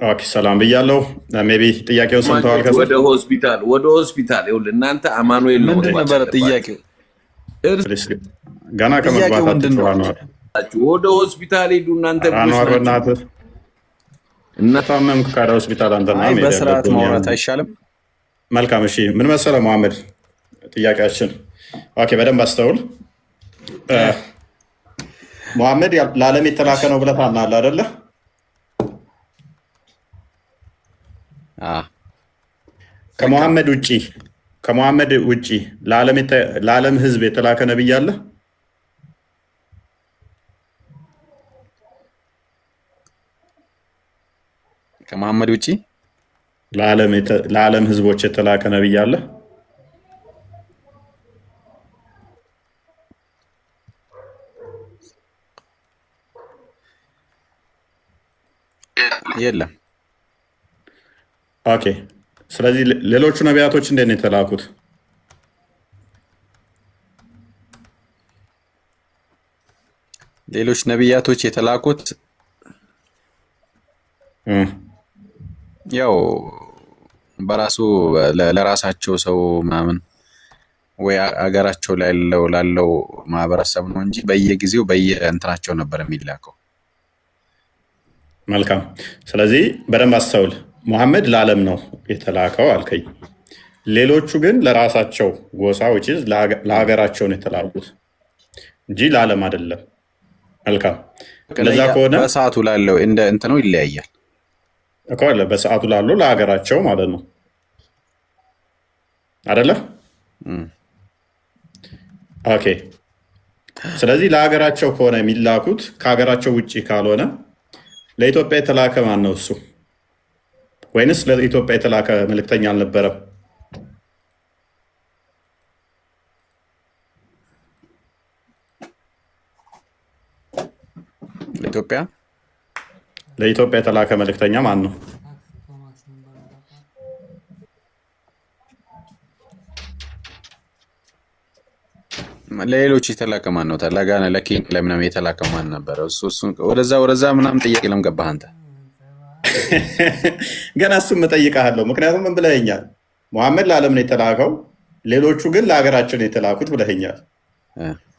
ኦኬ ሰላም ብያለሁ። ሜቢ ጥያቄውን ሰምተዋል። ከዛ ወደ ሆስፒታል ይኸውልህ፣ እናንተ አማኑኤል ነው ምንድን ነበረ ጥያቄው? ገና ከመግባታችሁ ወደ ሆስፒታል ሂዱ እናንተ አንዋር በእናትህ ታመምክ ካለ ሆስፒታል አንተ አይ በስርዓት ማውራት አይሻልም? መልካም እሺ። ምን መሰለህ መሐመድ ጥያቄያችን ኦኬ፣ በደንብ አስተውል። መሐመድ ለዓለም የተላከ ነው ብለህ ታምናለህ አይደለ? ከመሐመድ ውጪ ለዓለም ህዝብ የተላከ ነብይ አለ? ከመሐመድ ውጪ ለዓለም ህዝቦች የተላከ ነብይ አለ? የለም። ኦኬ። ስለዚህ ሌሎቹ ነቢያቶች እንዴት ነው የተላኩት? ሌሎች ነቢያቶች የተላኩት ያው በራሱ ለራሳቸው ሰው ምናምን ወይ አገራቸው ላይ ላለው ማህበረሰብ ነው እንጂ በየጊዜው በየእንትናቸው ነበር የሚላከው። መልካም። ስለዚህ በደንብ አስተውል። ሙሐመድ ለዓለም ነው የተላከው አልከኝ። ሌሎቹ ግን ለራሳቸው ጎሳ ውጪ ለሀገራቸው ነው የተላኩት እንጂ ለዓለም አይደለም። መልካም። ለዛ ከሆነ በሰዓቱ ላለው እንደ እንትኑ ይለያያል እኮ በሰዓቱ ላለው ለሀገራቸው ማለት ነው አይደለ? ኦኬ። ስለዚህ ለሀገራቸው ከሆነ የሚላኩት ከሀገራቸው ውጪ ካልሆነ ለኢትዮጵያ የተላከ ማን ነው እሱ? ወይንስ ለኢትዮጵያ የተላከ መልእክተኛ አልነበረም? ለኢትዮጵያ የተላከ መልእክተኛ ማን ነው? ለሌሎች የተላከ ማን ነው? ለጋና ለኬን ለምናምን የተላከ ማን ነበረ? ወደዛ ምናምን ጥያቄ ለምን ገባህ አንተ? ገና እሱም እጠይቅሃለሁ። ምክንያቱም ምን ብለኸኛል? ሙሐመድ ለዓለም ነው የተላከው፣ ሌሎቹ ግን ለሀገራቸው ነው የተላኩት ብለኸኛል።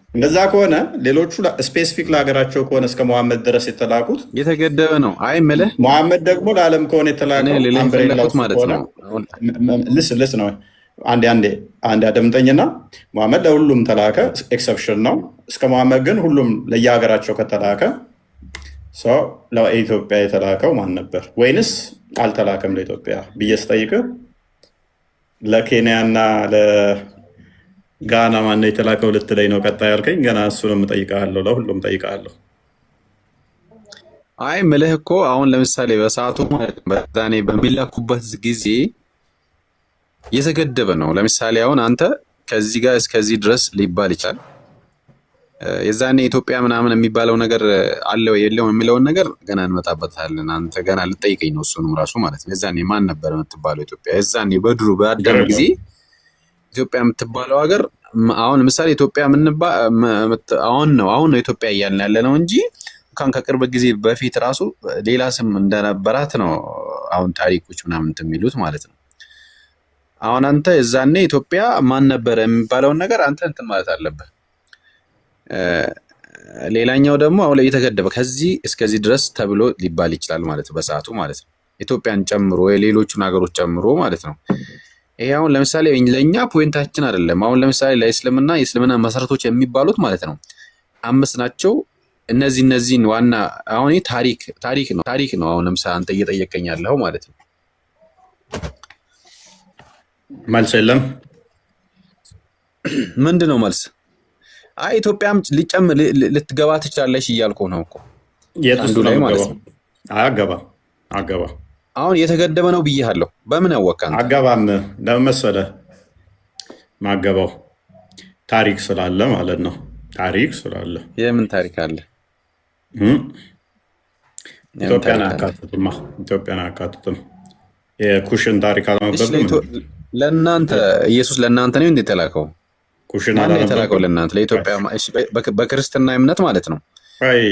እንደዛ ከሆነ ሌሎቹ ስፔሲፊክ ለሀገራቸው ከሆነ እስከ ሙሐመድ ድረስ የተላኩት የተገደበ ነው። አይ ምልህ ሙሐመድ ደግሞ ለዓለም ከሆነ የተላከው ማለት ነው። ልስ ነው። አንዴ አደምጠኝና ሙሐመድ ለሁሉም ተላከ፣ ኤክሰፕሽን ነው። እስከ ሙሐመድ ግን ሁሉም ለየሀገራቸው ከተላከ ሰው ለኢትዮጵያ የተላከው ማን ነበር? ወይንስ አልተላከም ለኢትዮጵያ ብዬ ስጠይቅህ ለኬንያና ለጋና ማነው የተላከው ልትለኝ ነው ቀጣይ ያልከኝ። ገና እሱንም እጠይቅሃለሁ፣ ለሁሉም እጠይቅሃለሁ። አይ ምልህ እኮ አሁን ለምሳሌ በሰዓቱ በዛኔ በሚላኩበት ጊዜ የተገደበ ነው። ለምሳሌ አሁን አንተ ከዚህ ጋር እስከዚህ ድረስ ሊባል ይችላል። የዛኔ ኢትዮጵያ ምናምን የሚባለው ነገር አለው የለውም የሚለውን ነገር ገና እንመጣበታለን። አንተ ገና ልጠይቀኝ ነው እሱንም ራሱ ማለት ነው። የዛኔ ማን ነበር የምትባለው ኢትዮጵያ? የዛኔ በድሩ በአዳም ጊዜ ኢትዮጵያ የምትባለው ሀገር አሁን ለምሳሌ ኢትዮጵያ አሁን ነው ኢትዮጵያ እያልን ያለ ነው እንጂ ከቅርብ ጊዜ በፊት ራሱ ሌላ ስም እንደነበራት ነው አሁን ታሪኮች ምናምን የሚሉት ማለት ነው። አሁን አንተ የዛኔ ኢትዮጵያ ማን ነበር የሚባለውን ነገር አንተ እንትን ማለት አለብህ። ሌላኛው ደግሞ አሁን ላይ የተገደበ ከዚህ እስከዚህ ድረስ ተብሎ ሊባል ይችላል ማለት ነው በሰዓቱ ማለት ነው። ኢትዮጵያን ጨምሮ የሌሎቹን ሀገሮች ጨምሮ ማለት ነው። ይሄ አሁን ለምሳሌ ለእኛ ፖይንታችን አይደለም። አሁን ለምሳሌ ለእስልምና የእስልምና መሰረቶች የሚባሉት ማለት ነው 5 ናቸው። እነዚህን ዋና አሁን ታሪክ ነው። አሁን ለምሳሌ አንተ እየጠየቀኝ ያለው ማለት ነው። መልስ የለም። ምንድን ነው መልስ? አይ ኢትዮጵያም ልትገባ ትችላለሽ እያልኩ ነው እኮ አንዱ ላይ ማለት ነው። አገባ አሁን የተገደበ ነው ብዬሃለሁ። በምን ያወቃን? አገባም ለምን መሰለህ? ማገባው ታሪክ ስላለ ማለት ነው። ታሪክ ስላለ። የምን ታሪክ አለ? ኢትዮጵያን አያካትትም። የኩሽን ታሪክ አለመበትም። ለእናንተ ኢየሱስ ለእናንተ ነው እንዴ የተላከው? ኩሽን የተላከው ለእናንተ ለኢትዮጵያ በክርስትና እምነት ማለት ነው።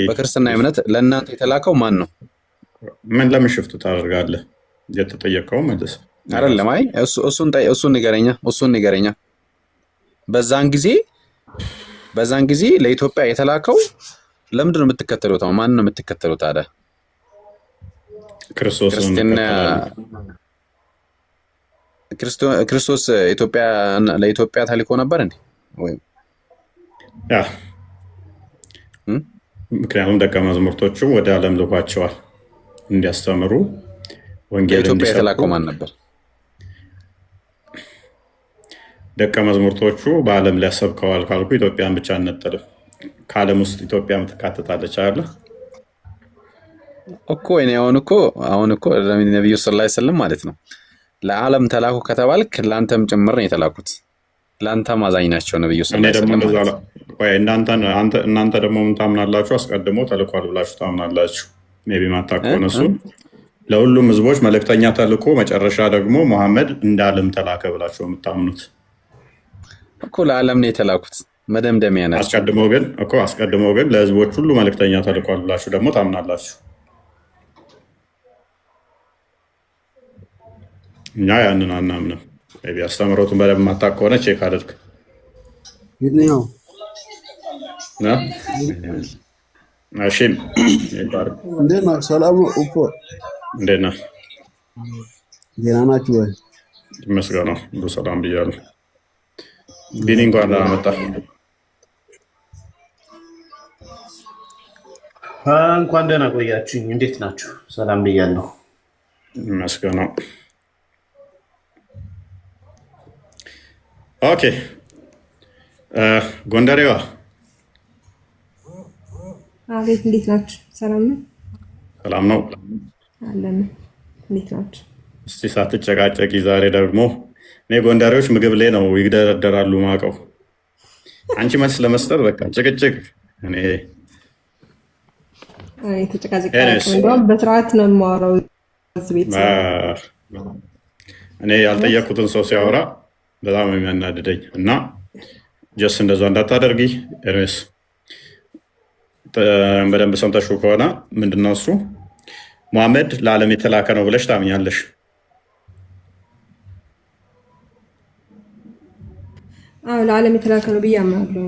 በክርስትና እምነት ለእናንተ የተላከው ማን ነው? ምን ለምን ሽፍት ታደርጋለህ? የተጠየቀው መልስ አይደለም። አይ እሱን ንገረኛ። በዛን ጊዜ ለኢትዮጵያ የተላከው ለምንድን ነው የምትከተሉት? ማን ነው የምትከተሉት ታዲያ? ክርስቶስ ለኢትዮጵያ ተልኮ ነበር እንዴ? ምክንያቱም ደቀ መዛሙርቶቹ ወደ ዓለም ልኳቸዋል እንዲያስተምሩ ወንጌል ለኢትዮጵያ የተላከው ማን ነበር? ደቀ መዛሙርቶቹ በዓለም ሊያሰብከዋል ካልኩ ኢትዮጵያን ብቻ አንነጥልም። ከዓለም ውስጥ ኢትዮጵያ ትካተታለች አለ እኮ። እኔ አሁን እኮ ነብዩ ሰለላሁ ዐለይሂ ወሰለም ማለት ነው ለዓለም ተላኩ ከተባልክ ለአንተም ጭምር ነው የተላኩት። ለአንተም አዛኝ ናቸው ነብዩ ሰለላሁ ዐለይሂ ወሰለም። እናንተ ደግሞ ምን ታምናላችሁ? አስቀድሞ ተልኳል ብላችሁ ታምናላችሁ። ሜይ ቢ ማታውቁ እነሱ ለሁሉም ህዝቦች መልእክተኛ ተልኮ መጨረሻ ደግሞ መሐመድ እንደ ዓለም ተላከ ብላችሁ የምታምኑት እኮ ለዓለም ነው የተላኩት። መደምደሚያ ናቸው። አስቀድሞ ግን ለህዝቦች ሁሉ መልእክተኛ ተልኳል ብላችሁ ደግሞ ታምናላችሁ። እኛ ያንን አናምንም። ሜይ ቢ አስተምሮቱን በደንብ ማታውቅ ከሆነ ቼክ አድርግ። እሺም እንዴት ነው? ሰላም እኮ እንዴት ነህ? ደህና ናችሁ ወይ? ይመስገን ነው። ሁሉ ሰላም ብያለሁ። ቢኒ እንኳን ደህና መጣህ። እንኳን ደህና ቆያችሁኝ። እንዴት ናችሁ? ሰላም ብያለሁ። ይመስገን ነው። ኦኬ ጎንደሬዋ አቤት፣ እንዴት ናችሁ? ሰላም ነው? ሰላም ነው አለን። እንዴት ናችሁ? እስቲ ሳትጨቃጨቂ ዛሬ ደግሞ እኔ ጎንደሬዎች ምግብ ላይ ነው ይግደረደራሉ ማቀው። አንቺ መልስ ለመስጠት በቃ ጭቅጭቅ። እኔ ተጨቃጭቅ እንደውም በስርዓት ነው የማወራው እዚህ ቤት። እኔ ያልጠየኩትን ሰው ሲያወራ በጣም የሚያናድደኝ እና ጀስ እንደዛ እንዳታደርጊ ኤርሜስ። በደንብ ሰምተሽው ከሆነ ምንድነው እሱ ሙሐመድ ለዓለም የተላከ ነው ብለሽ ታምኛለሽ? ለዓለም የተላከ ነው ብዬ አምናለሁ።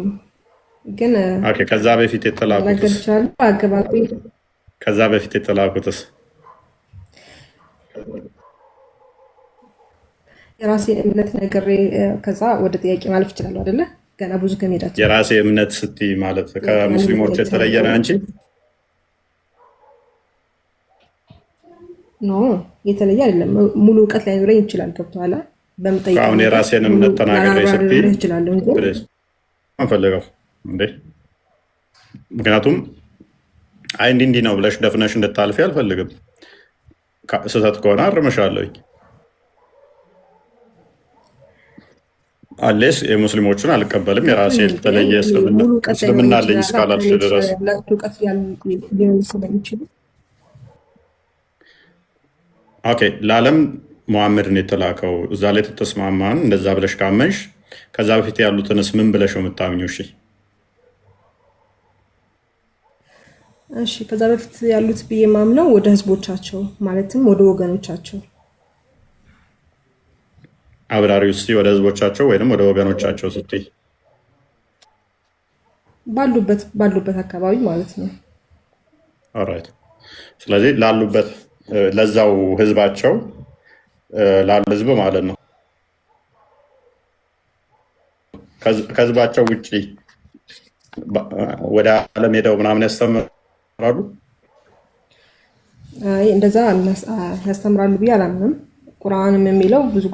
ግን ከዛ በፊት የተላኩትስ የራሴን እምነት ነግሬ ከዛ ወደ ጥያቄ ማለፍ እችላለሁ አይደለ? ገና ብዙ ከመሄዳችን የራሴ እምነት ስትይ ማለት ከሙስሊሞች የተለየ ነው አንቺ? ኖ የተለየ አይደለም። ሙሉ እውቀት ላይኖረኝ ይችላል። ገብቶሃል? በምጠይቀው አሁን የራሴን እምነት ተናግሬ ስትይ አንፈልገው እንዴ? ምክንያቱም አይ እንዲህ ነው ብለሽ ደፍነሽ እንድታልፊ አልፈልግም። ስህተት ከሆነ አርመሻለሁኝ። አሌስ የሙስሊሞቹን አልቀበልም። የራሴ የተለየ እስልምና አለኝ እስካላልሽ ድረስ ኦኬ። ለዓለም ሙሐመድን የተላከው እዛ ላይ ተስማማን። እንደዛ ብለሽ ካመንሽ ከዛ በፊት ያሉትንስ ምን ብለሽ ነው የምታምኚው? እሺ ከዛ በፊት ያሉት ብዬ ማምነው ወደ ህዝቦቻቸው ማለትም ወደ ወገኖቻቸው አብራሪ ውስጥ ወደ ህዝቦቻቸው ወይንም ወደ ወገኖቻቸው ስትይ ባሉበት አካባቢ ማለት ነው። ኦራይት። ስለዚህ ላሉበት ለዛው ህዝባቸው ላሉ ህዝብ ማለት ነው። ከህዝባቸው ውጪ ወደ ዓለም ሄደው ምናምን ያስተምራሉ? እንደዛ ያስተምራሉ ብዬ አላምንም። ቁርአንም የሚለው ብዙ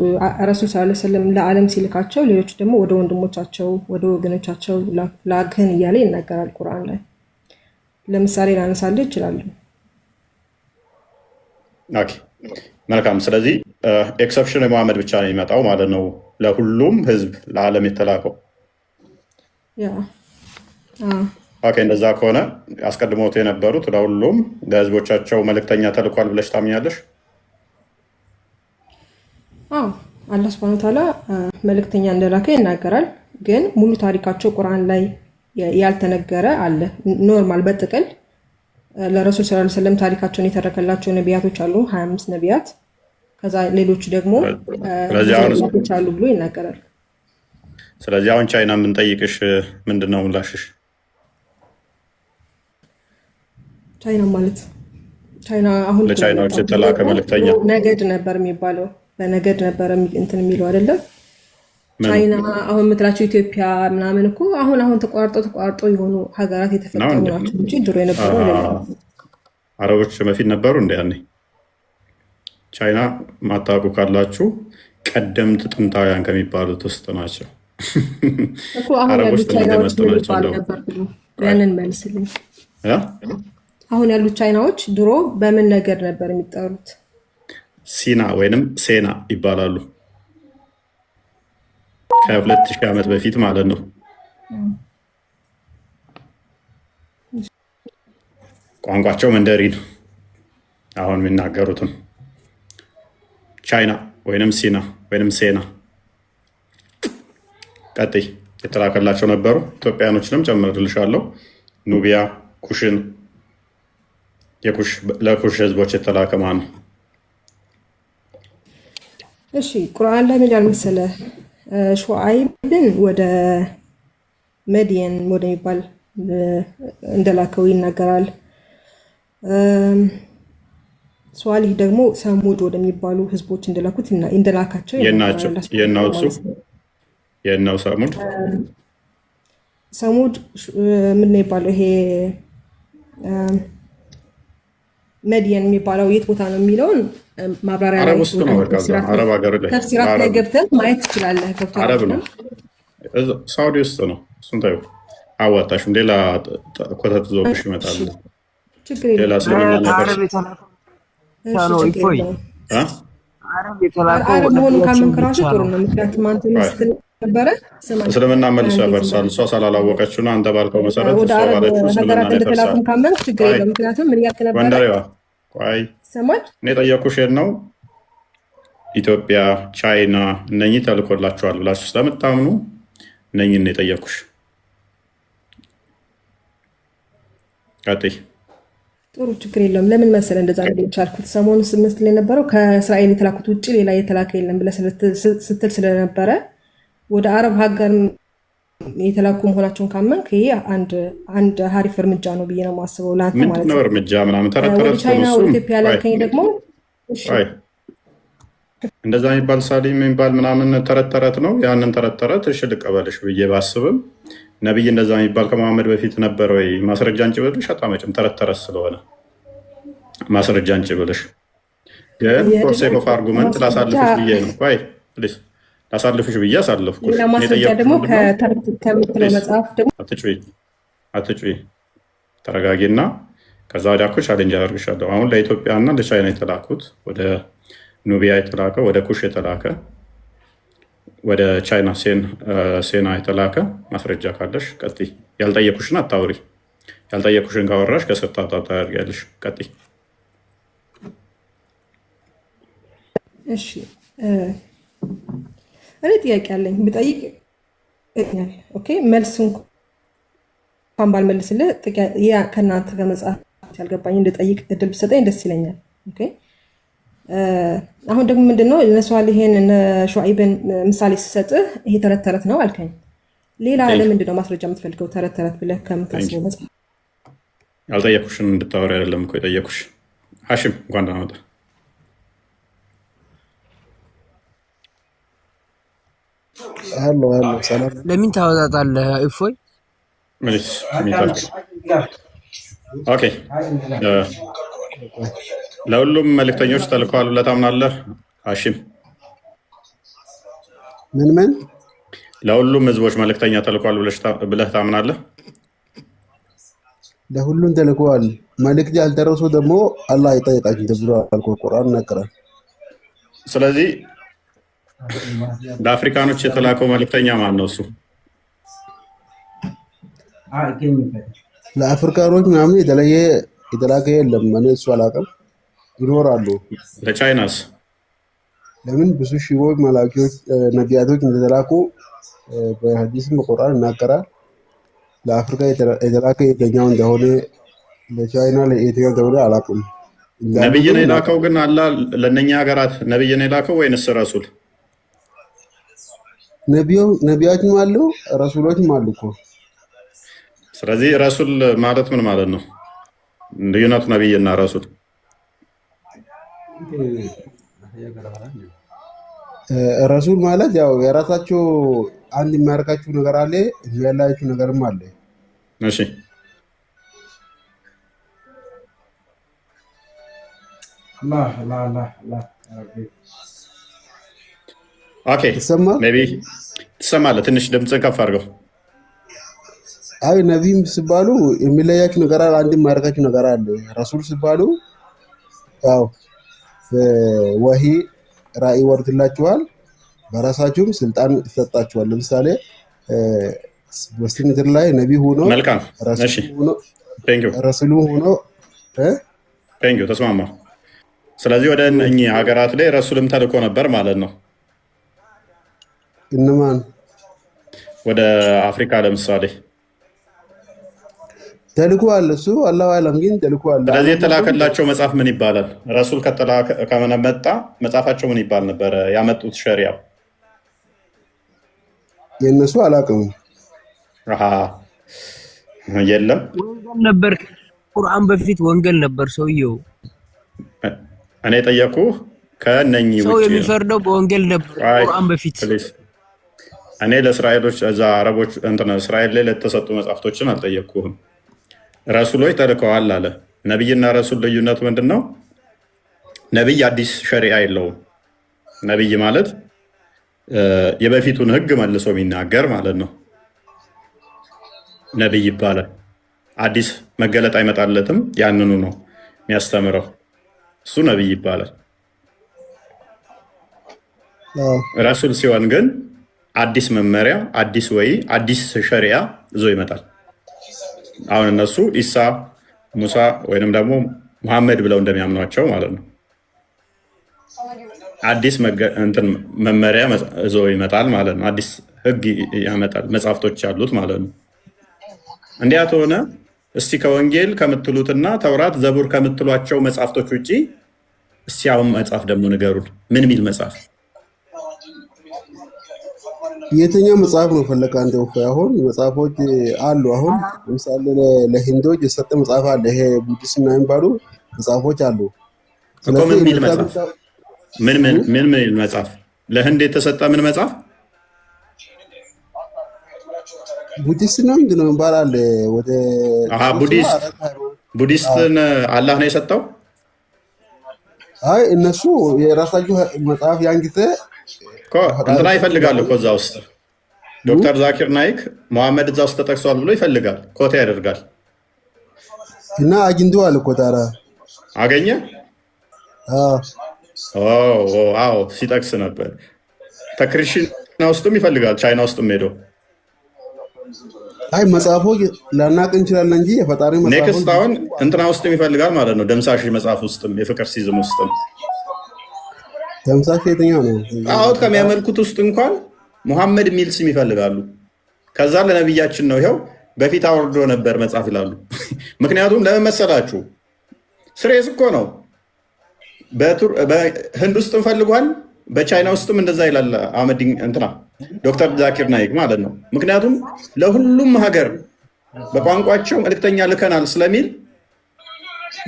ረሱል ሰለላሁ ዐለይሂ ወሰለም ለዓለም ሲልካቸው ሌሎች ደግሞ ወደ ወንድሞቻቸው ወደ ወገኖቻቸው ላክህን እያለ ይናገራል ቁርአን ላይ። ለምሳሌ ላነሳልህ ይችላሉ። ኦኬ መልካም። ስለዚህ ኤክሰፕሽን የመሐመድ ብቻ ነው የሚመጣው ማለት ነው፣ ለሁሉም ህዝብ ለዓለም የተላከው። ኦኬ እንደዛ ከሆነ አስቀድሞት የነበሩት ለሁሉም ለህዝቦቻቸው መልእክተኛ ተልኳል ብለሽ ታምኛለሽ? አላህ ሱብሃነሁ ወተዓላ መልእክተኛ እንደላከ ይናገራል። ግን ሙሉ ታሪካቸው ቁርአን ላይ ያልተነገረ አለ። ኖርማል በጥቅል ለረሱል ሰለላሁ ዐለይሂ ወሰለም ታሪካቸውን የተረከላቸው ነቢያቶች አሉ 25 ነቢያት ከዛ ሌሎች ደግሞ ነቢያቶች አሉ ብሎ ይናገራል። ስለዚህ አሁን ቻይና የምንጠይቅሽ ምንድነው ምላሽሽ? ቻይና ማለት ቻይና አሁን ለቻይናዎች የተላከ መልእክተኛ ነገድ ነበር የሚባለው በነገድ ነበር እንትን የሚለው አይደለም። ቻይና አሁን የምትላቸው ኢትዮጵያ ምናምን እኮ አሁን ተቋርጦ የሆኑ ሀገራት የተፈጠሩ ናቸው እንጂ ድሮ የነበሩ አይደለም። አረቦች በፊት ነበሩ እንደ ያኔ። ቻይና ማታውቁ ካላችሁ ቀደምት ጥንታውያን ከሚባሉት ውስጥ ናቸው እኮ። አሁን ያሉት ቻይናዎች ምን ይባሉ ነበር ብሎ ያንን መልስልኝ። አሁን ያሉት ቻይናዎች ድሮ በምን ነገር ነበር የሚጠሩት? ሲና ወይንም ሴና ይባላሉ። ከ2000 ዓመት በፊት ማለት ነው። ቋንቋቸው መንደሪን አሁን የሚናገሩትም ቻይና ወይንም ሲና ወይንም ሴና። ቀጥይ። የተላከላቸው ነበሩ። ኢትዮጵያኖችንም ጨምርልሻለሁ። ኑቢያ፣ ኩሽን። ለኩሽ ህዝቦች የተላከ ማን ነው? እሺ ቁርአን ላይ ምን ያል መሰለህ? ሹዓይብን ወደ መድየን ወደሚባል እንደላከው ይናገራል። ሷሊህ ደግሞ ሰሙድ ወደሚባሉ ህዝቦች እንደላካቸው የናው ሰሙድ ምን ነው ይባለው? ይሄ መድየን የሚባለው የት ቦታ ነው የሚለውን ማብራሪያ ላይ ተፍሲራት ላይ ገብተህ ማየት ትችላለህ። አረብ ነው፣ ሳውዲ ውስጥ ነው። እሱን ታዩ አዋጣሽም። ሌላ ኮተት ዞብሽ ይመጣል። ሌላ ስለምን አረብ መሆኑን ካመንክ እራሱ ጥሩ ነው። ምክንያቱም አንተ ስትል ነበረ እስልምና መልሶ ያፈርሳል። እሷ ስላላወቀችው ነው። አንተ ባልከው መሰረት ወደ አረብ ሀገራት እንደተላኩን ካመንክ ችግር የለም። ምክንያቱም ምን ያልክ ነበረ? ወንደሬዋ ቆይ እኔ ጠየኩሽ ነው ኢትዮጵያ፣ ቻይና እነኚህ ተልኮላቸዋል ብላችሁ ስለምታምኑ እነኚህን ነው የጠየኩሽ። ቀጥይ። ጥሩ ችግር የለም። ለምን መሰለህ እንደዛ ነው የቻልኩት? ሰሞኑን ስመስል የነበረው ከእስራኤል የተላኩት ውጭ ሌላ የተላከ የለም ብለህ ስትል ስለነበረ ወደ አረብ ሀገር የተላኩ መሆናቸውን ካመንክ ይሄ አንድ ሀሪፍ እርምጃ ነው ብዬ ነው የማስበው። ለአንተ ማለት ነው እርምጃ ምናምን ተረተረት ቻይና ወደ ኢትዮጵያ ላከኝ ደግሞ እንደዛ የሚባል ሳሊም የሚባል ምናምን ተረተረት ነው። ያንን ተረተረት እሺ ልቀበልሽ ብዬ ባስብም ነብይ እንደዛ የሚባል ከመሐመድ በፊት ነበር ወይ? ማስረጃ አንቺ ብለሽ አታመጭም። ተረተረት ስለሆነ ማስረጃ አንቺ ብለሽ ግን ፎርሴክ ኦፍ አርጉመንት ላሳልፍሽ ብዬ ነው። ቆይ ፕሊዝ ላሳልፍሽ ብዬ አሳልፍኩሽ። ማስረጃ ደግሞ ከምትለው መጽሐፍ ደግሞ አትጩይ፣ ተረጋጊና ከዛ ወዲያ እኮ ቻሌንጅ አደርግሻለሁ። አሁን ለኢትዮጵያና ለቻይና የተላኩት ወደ ኑቢያ የተላከ ወደ ኩሽ የተላከ ወደ ቻይና ሴና የተላከ ማስረጃ ካለሽ ቀጥይ። ያልጠየኩሽን አታውሪ። ያልጠየኩሽን ካወራሽ ከስር ታደርጊያለሽ። ቀጥይ። እሺ እኔ ጥያቄ አለኝ ብጠይቅ ኦኬ፣ መልስ እንኳን ባልመልስልህ ከእናንተ ከመጽሐፍ ያልገባኝ እንድጠይቅ እድል ብሰጠኝ ደስ ይለኛል። ኦኬ አሁን ደግሞ ምንድነው እነሱ ይሄን እነ ሹዓይብን ምሳሌ ስሰጥህ ይሄ ተረት ተረት ነው አልከኝ። ሌላ ለምንድነው ማስረጃ የምትፈልገው? ተረት ተረት ብለህ ከምታስበው መጽሐፍ ያልጠየኩሽን እንድታወሪ አይደለም እኮ የጠየኩሽ። ሀሽም እንኳን ደህና መጣህ። ሄሎ ሰላም። ለምን ታወጣጣለህ? እፎይ ኦኬ። ለሁሉም መልእክተኞች ተልከዋል ብለህ ታምናለህ? ሀሺም ምን ለሁሉም ህዝቦች መልእክተኛ ተልከዋል ብለህ ታምናለህ? ለሁሉም ተልከዋል። መልእክት ያልደረሱ ደግሞ አላህ ይጠይቃቸው ተብሎ ቁርአን ይናገራል። ስለዚህ ለአፍሪካኖች የተላከው መልእክተኛ ማን ነው? እሱ ለአፍሪካኖች ምናምን የተላከ የለም። እኔ እሱ አላውቅም። ይኖራሉ። ለቻይናስ ለምን ብዙ ሺዎች መላኪዎች ነቢያቶች እንደተላኩ በሐዲስም በቁርአን ይናገራል። ለአፍሪካ የተላከ የትኛው እንደሆነ ለቻይና ለኢትዮጵያ ተብሎ አላውቅም። ነብይ ነው የላከው ግን አላህ ለነኛ ሀገራት ነብይ ነው የላከው ወይንስ ረሱል? ነቢያችም አሉ ረሱሎችም አሉ እኮ። ስለዚህ ረሱል ማለት ምን ማለት ነው? ልዩነቱ ነብይና ረሱል ረሱል ማለት ያው የራሳቸው አንድ የሚያደርጋችሁ ነገር አለ፣ የሚያላችሁ ነገርም አለ። እሺ ኦኬ ሜቢ ትሰማለህ። ትንሽ ድምፅህን ከፍ አድርገው። አይ ነቢይም ሲባሉ የሚለያችሁ ነገር አለ፣ አንድ የሚያደርጋችሁ ነገር አለ። ረሱል ሲባሉ ያው ወሂ ራእይ ወርድላችኋል፣ በራሳችሁም ስልጣን ይሰጣችኋል። ለምሳሌ በስቲ ምድር ላይ ነቢይ ሆኖ ረሱሉ ሆኖ ተስማማ። ስለዚህ ወደ እኚህ ሀገራት ላይ ረሱልም ተልኮ ነበር ማለት ነው። እነማን? ወደ አፍሪካ ለምሳሌ ተልኮ አለ። እሱ አላሁ አለም ግን ተልኮ አለ። ስለዚህ የተላከላቸው መጽሐፍ ምን ይባላል? ረሱል ከመጣ መጽሐፋቸው ምን ይባል ነበረ? ያመጡት ሸሪያው የእነሱ አላውቅም። የለም ወንጌል ነበር። ቁርአን በፊት ወንጌል ነበር። ሰውየው እኔ ጠየኩህ ከነኚህ ሰው የሚፈርደው በወንጌል ነበር ቁርአን በፊት። እኔ ለእስራኤሎች እዛ አረቦች እንትን እስራኤል ላይ ለተሰጡ መጽሐፍቶችን አልጠየቅኩህም። ረሱሎች ተልከዋል አለ። ነብይና ረሱል ልዩነቱ ምንድን ነው? ነብይ አዲስ ሸሪዓ የለውም። ነብይ ማለት የበፊቱን ህግ መልሶ የሚናገር ማለት ነው። ነብይ ይባላል። አዲስ መገለጥ አይመጣለትም። ያንኑ ነው የሚያስተምረው። እሱ ነብይ ይባላል። ረሱል ሲሆን ግን አዲስ መመሪያ፣ አዲስ ወይ አዲስ ሸሪዓ ይዞ ይመጣል። አሁን እነሱ ኢሳ፣ ሙሳ ወይንም ደግሞ መሐመድ ብለው እንደሚያምኗቸው ማለት ነው። አዲስ መመሪያ ይዞ ይመጣል ማለት ነው። አዲስ ህግ ያመጣል። መጽሐፍቶች ያሉት ማለት ነው። እንዲያ ከሆነ እስቲ ከወንጌል ከምትሉትና ተውራት፣ ዘቡር ከምትሏቸው መጽሐፍቶች ውጭ እስቲ አሁን መጽሐፍ ደግሞ ንገሩን። ምን ሚል መጽሐፍ? የትኛው መጽሐፍ ነው ፈለቀ አንተ? አሁን መጽሐፎች አሉ። አሁን ለምሳሌ ለሂንዶች የሰጠ መጽሐፍ አለ። ይሄ ቡዲስም እና የሚባሉ መጽሐፎች አሉ። ምን ሚል መጽሐፍ? ምን ሚል መጽሐፍ? ለህንድ የተሰጠ ምን መጽሐፍ? ቡዲስት ነው ምንድን ነው ይባላል። ወደ ቡዲስትን አላህ ነው የሰጠው። አይ እነሱ የራሳቸው መጽሐፍ ያን ጊዜ እንትና ይፈልጋል እኮ እዛ ውስጥ ዶክተር ዛኪር ናይክ መሐመድ እዛ ውስጥ ተጠቅሷል ብሎ ይፈልጋል፣ ኮታ ያደርጋል እና አግኝተዋል እኮ ታዲያ አገኘ። አዎ ሲጠቅስ ነበር። ተክርሽና ውስጥም ይፈልጋል፣ ቻይና ውስጥም ሄዶ አይ መጽሐፎች ላናቅ እንችላለን እንጂ የፈጣሪ መጽሐፎች ኔክስት አሁን እንትና ውስጥም ይፈልጋል ማለት ነው። ደምሳሽ መጽሐፍ ውስጥም የፍቅር ሲዝም ውስጥም ደምሳሽ የትኛው ነው? ጣዖት ከሚያመልኩት ውስጥ እንኳን ሙሐመድ የሚል ስም ይፈልጋሉ። ከዛ ለነቢያችን ነው ይኸው በፊት አውርዶ ነበር መጽሐፍ ይላሉ። ምክንያቱም ለምን መሰላችሁ? ስሬስ እኮ ነው። በህንድ ውስጥም ፈልጓል፣ በቻይና ውስጥም እንደዛ ይላል አህመድ እንትና ዶክተር ዛኪር ናይክ ማለት ነው። ምክንያቱም ለሁሉም ሀገር በቋንቋቸው መልእክተኛ ልከናል ስለሚል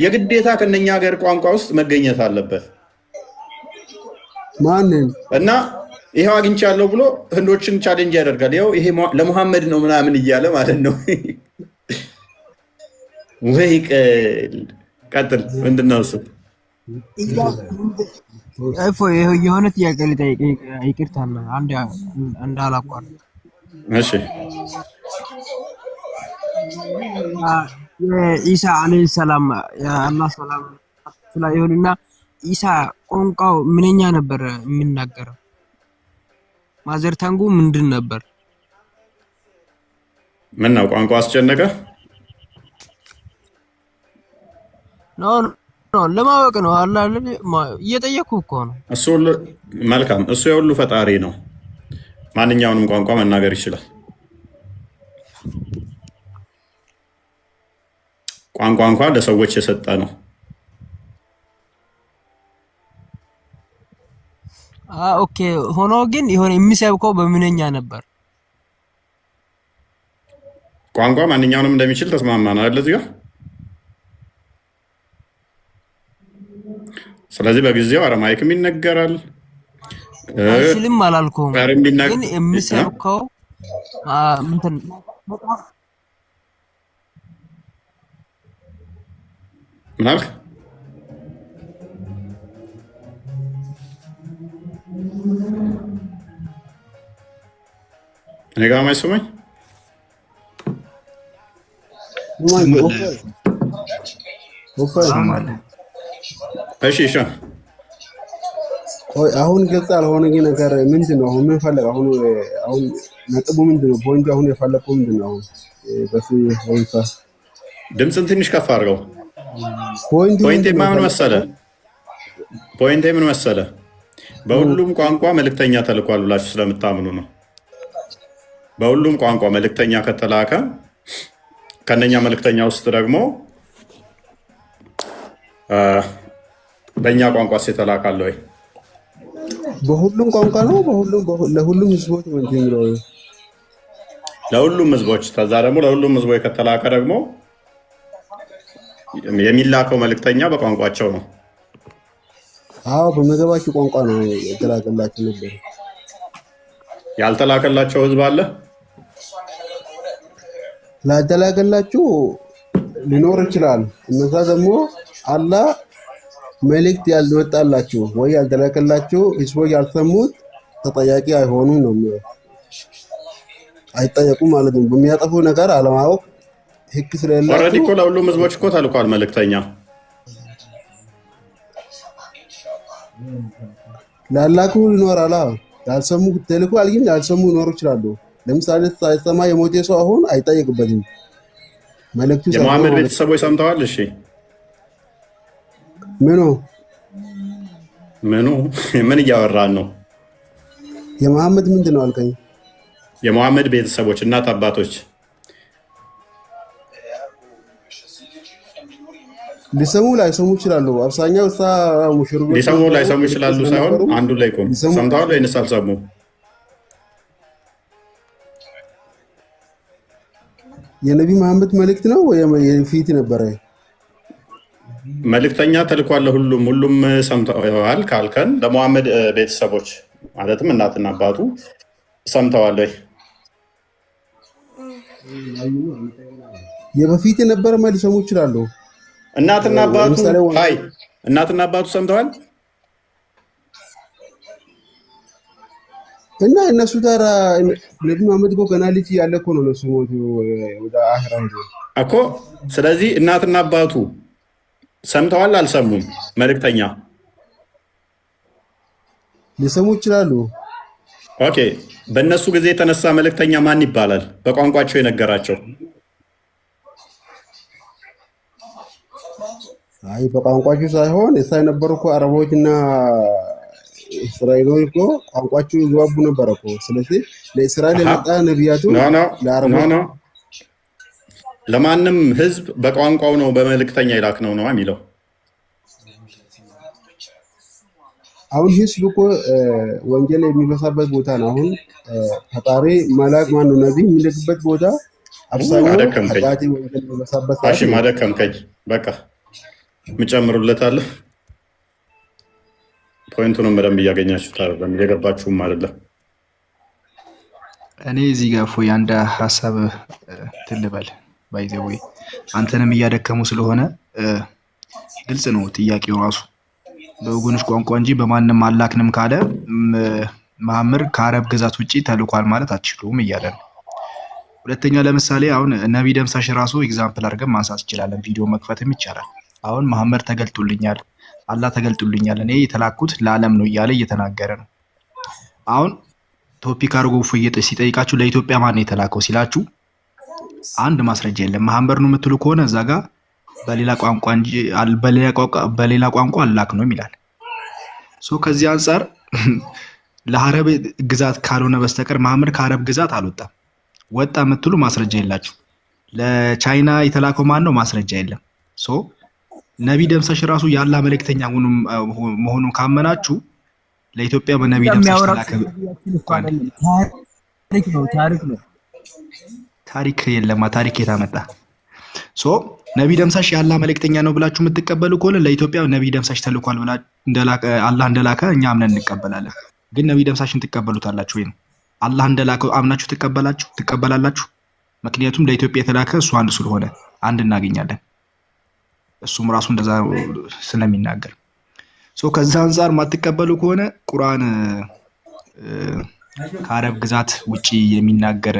የግዴታ ከነኛ ሀገር ቋንቋ ውስጥ መገኘት አለበት። ማንን እና ይሄው አግኝቻለሁ ብሎ ህንዶችን ቻሌንጅ ያደርጋል። ይሄው ይሄ ለሙሐመድ ነው ምናምን እያለ ማለት ነው። ወይ ቀጥል። ምንድን ነው እሱ? የሆነ ጥያቄ ልጠይቅ፣ ይቅርታ እንዳላቋርጥ። እሺ ኢሳ አለይሂ ሰላም የአላህ ሰላም ላይ ይሁንና ኢሳ ቋንቋው ምንኛ ነበር የሚናገረው? ማዘር ታንጉ ምንድን ነበር? ምን ነው ቋንቋ አስጨነቀ? ኖ ለማወቅ ነው አላ እየጠየኩ እኮ ነው። እሱ መልካም፣ እሱ የሁሉ ፈጣሪ ነው። ማንኛውንም ቋንቋ መናገር ይችላል። ቋንቋ እንኳን ለሰዎች የሰጠ ነው። ኦኬ ሆኖ ግን የሆነ የሚሰብከው በምንኛ ነበር? ቋንቋ ማንኛውንም እንደሚችል ተስማማን አይደል እዚህ ጋር። ስለዚህ በጊዜው አረማይክም ይነገራል። አይችልም አላልኩም፣ ግን የሚሰብከው እንትን ምን አልክ? እኔ ጋር ማይሰማኝ? እሺ እሺ። አሁን ግልጽ ያልሆነ ነገር ምንድን ነው? አሁን ምን ፈለግ? አሁን ነጥቡ ምንድን ነው? ፖይንቱ አሁን የፈለግከው ምንድን ነው? አሁን ድምፅን ትንሽ ከፍ አድርገው። ፖይንቴ ምን መሰለ? በሁሉም ቋንቋ መልእክተኛ ተልኳል ብላችሁ ስለምታምኑ ነው። በሁሉም ቋንቋ መልእክተኛ ከተላከ ከነኛ መልእክተኛ ውስጥ ደግሞ በእኛ ቋንቋስ የተላካለ ወይ? በሁሉም ቋንቋ ነው። ለሁሉም ህዝቦች ነው። ለሁሉም ህዝቦች። ከዛ ደግሞ ለሁሉም ህዝቦች ከተላከ ደግሞ የሚላከው መልእክተኛ በቋንቋቸው ነው። አዎ በመገባችሁ ቋንቋ ነው የተላከላችሁ ነበር። ያልተላከላቸው ህዝብ አለ? ላልተላከላችሁ ሊኖር ይችላል። እነዛ ደግሞ አላህ መልእክት ያልመጣላችሁ ወይ ያልተላከላችሁ ህዝቦች ያልሰሙት ተጠያቂ አይሆኑም ነው የሚለው። አይጠየቁም ማለት ነው። በሚያጠፉ ነገር አለማወቅ ህግ ስለሌላቸው ኦልሬዲ እኮ ለሁሉም ህዝቦች እኮ ተልኳል መልእክተኛ። ላላኩ ይኖራል። ያልሰሙ ተልኳል፣ ግን ያልሰሙ ይኖሩ ይችላሉ። ለምሳሌ ሳይሰማ የሞተ ሰው አሁን አይጠየቅበትም። መልእክቱ የመሐመድ ቤተሰቦች ሰምተዋል? እሺ ምን እያወራን ነው? የመሐመድ ምንድን ነው አልከኝ? የመሐመድ ቤተሰቦች እናት አባቶች ሊሰሙ ላይሰሙ ይችላሉ። አብዛኛው ሙሽሩ ሊሰሙ ላይሰሙ ይችላሉ ሳይሆን አንዱ ላይ ቆም ሰምተዋል ወይንስ አልሰሙም? የነቢ መሐመድ መልእክት ነው ወይ የፊት ነበረ? መልእክተኛ ተልኳል ለሁሉም። ሁሉም ሰምተዋል ካልከን ለመሐመድ ቤተሰቦች ማለትም እናትና አባቱ ሰምተዋል ወይ? የበፊት የነበረ ሊሰሙ ይችላሉ። እናትና አባቱ ሰምተዋል እና እነሱ ታራ ነቢ መሐመድ እኮ ገና ልጅ ያለ እኮ ነው እነሱ ሞቱ ወደ አኺራ ሄዶ እኮ። ስለዚህ እናትና አባቱ ሰምተዋል አልሰሙም? መልእክተኛ ሊሰሙ ይችላሉ። ኦኬ። በእነሱ ጊዜ የተነሳ መልእክተኛ ማን ይባላል? በቋንቋቸው የነገራቸው? አይ በቋንቋቸው ሳይሆን እሳ የነበሩ እኮ አረቦች እና እስራኤሎች እኮ ቋንቋቸው ይግባቡ ነበር እኮ። ስለዚህ ለእስራኤል የመጣ ነቢያቱ ለአረቦች ለማንም ህዝብ በቋንቋው ነው በመልእክተኛ ይላክ ነው የሚለው። አሁን ህዝብ እኮ ወንጌል የሚበሳበት ቦታ ነው። አሁን ፈጣሪ መላክ ማነው ነቢይ የሚልክበት ቦታ አብዛኛው ኃጢአት ወንጌል የሚበሳበት እሺ ማደከምከኝ። በቃ ምጨምሩለታለሁ። ፖይንቱንም በደንብ እያገኛችሁት አይደለም፣ እየገባችሁም አይደለም። እኔ እዚህ ጋር ፎይ አንድ ሀሳብ ትልበል ባይዘው አንተንም እያደከሙ ስለሆነ ግልጽ ነው ጥያቄው ራሱ በወገኖች ቋንቋ እንጂ በማንም አላክንም ካለ መሐመድ ከአረብ ግዛት ውጪ ተልኳል ማለት አትችሉም እያለ ነው። ሁለተኛ ለምሳሌ አሁን ነብይ ደምሳሽ ራሱ ኤግዛምፕል አድርገን ማንሳት እንችላለን። ቪዲዮ መክፈትም ይቻላል። አሁን መሐመድ ተገልጦልኛል፣ አላህ ተገልጦልኛል፣ እኔ የተላኩት ለዓለም ነው እያለ እየተናገረ ነው። አሁን ቶፒክ አድርጎ ሲጠይቃችሁ ለኢትዮጵያ ማን ነው የተላከው ሲላችሁ አንድ ማስረጃ የለም። መሐመድ ነው የምትሉ ከሆነ እዛ ጋር በሌላ ቋንቋ እንጂ በሌላ ቋንቋ አላክ ነው ይላል። ከዚህ አንፃር ለአረብ ግዛት ካልሆነ በስተቀር መሐመድ ከአረብ ግዛት አልወጣም። ወጣ የምትሉ ማስረጃ የላችሁ። ለቻይና የተላከው ማን ነው? ማስረጃ የለም። ሶ ነቢ ደምሰሽ ራሱ ያላ መልእክተኛ መሆኑን ካመናችሁ ለኢትዮጵያ በነቢ ደምሰሽ ተላከ። ታሪክ የለማ። ታሪክ የታመጣ ሶ ነቢ ደምሰሽ ያላ መልእክተኛ ነው ብላችሁ የምትቀበሉ ከሆነ ለኢትዮጵያ ነቢ ደምሰሽ ተልኳል ብላ አላህ እንደላከ እኛ አምነን እንቀበላለን። ግን ነቢ ደምሰሽን ትቀበሉታላችሁ ወይ ነው? አላህ እንደላከው አምናችሁ ትቀበላላችሁ? ምክንያቱም ለኢትዮጵያ የተላከ እሱ አንድ ስለሆነ አንድ እናገኛለን። እሱም ራሱ እንደዛ ስለሚናገር ከዛ አንፃር ማትቀበሉ ከሆነ ቁርአን ከአረብ ግዛት ውጪ የሚናገር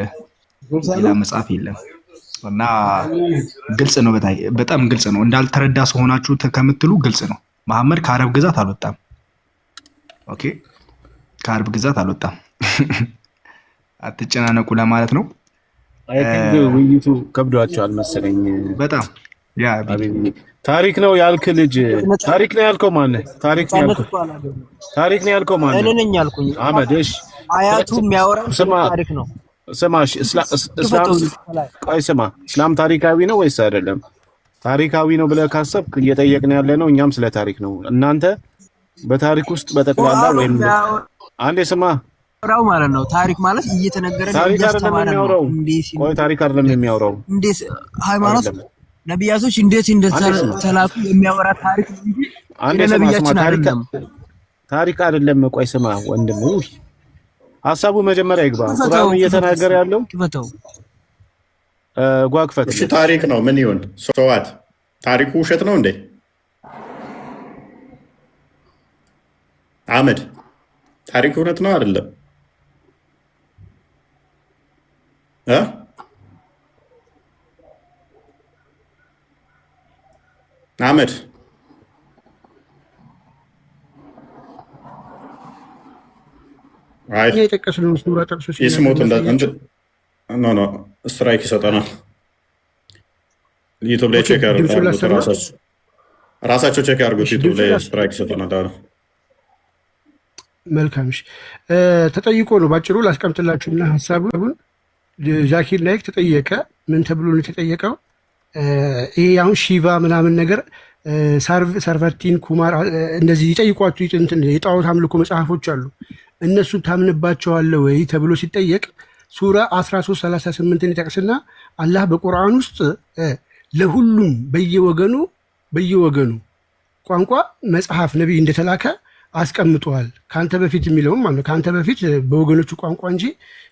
ሌላ መጽሐፍ የለም እና ግልጽ ነው። በጣም ግልጽ ነው። እንዳልተረዳ ሰው ሆናችሁ ከምትሉ ግልጽ ነው። መሐመድ ከአረብ ግዛት አልወጣም። ኦኬ፣ ከአረብ ግዛት አልወጣም። አትጨናነቁ ለማለት ነው። ውይይቱ ከብዷቸዋል መሰለኝ በጣም። ያ ታሪክ ነው ያልክ ልጅ ታሪክ ነው ያልከው ማነህ? ታሪክ ነው ያልከው ማነህ? እኔ ነኝ ያልኩኝ አህመድ። እሺ አያቱ የሚያወራው ታሪክ ነው። ስማሽ እስላም ታሪካዊ ነው ወይስ አይደለም? ታሪካዊ ነው ብለህ ካሰብክ እየጠየቅን ያለ ነው። እኛም ስለ ታሪክ ነው። እናንተ በታሪክ ውስጥ በጠቅላላ ወይም አንዴ ስማ ራው ማለት ነው። ታሪክ ማለት እየተነገረ ነው። ታሪክ አይደለም የሚያወራው። ቆይ ታሪክ አይደለም የሚያወራው። እንዴት ሃይማኖት ነቢያቶች እንዴት እንደተላኩ የሚያወራ ታሪክ ነው እንጂ አንዴ ነቢያችን አይደለም። ታሪክ አይደለም። ቆይ ስማ ወንድም፣ ሐሳቡ መጀመሪያ ይግባ። ቁርአን እየተናገረ ያለው ክፈተው ጓግፈት። እሺ ታሪክ ነው ምን ይሁን? ሶዋት ታሪኩ ውሸት ነው እንዴ? አህመድ ታሪኩ እውነት ነው አይደለም? አህመድ አይ የጠቀስነው ሱራ ጠቅሶች ይስሙት እንጂ ኖ ስትራይክ ይሰጠናል። ዩቲዩብ ላይ ቼክ ያድርጉት። ራሳቸው ቼክ ያድርጉት። ዩቲዩብ ላይ ስትራይክ ይሰጠናል። መልካም እሺ፣ ተጠይቆ ነው ባጭሩ ላስቀምጥላችሁና ሐሳቡን ዛኪር ናይክ ተጠየቀ። ምን ተብሎ ነው የተጠየቀው? ይሄ አሁን ሺቫ ምናምን ነገር ሳርቫቲን ኩማር እንደዚህ ይጠይቋችሁ የጣዖት አምልኮ መጽሐፎች አሉ። እነሱን ታምንባቸዋለህ ወይ ተብሎ ሲጠየቅ ሱራ 13:38 ይጠቅስና አላህ በቁርአን ውስጥ ለሁሉም በየወገኑ ቋንቋ መጽሐፍ ነቢይ እንደተላከ አስቀምጧል። ካንተ በፊት የሚለውም ማለት ካንተ በፊት በወገኖቹ ቋንቋ እንጂ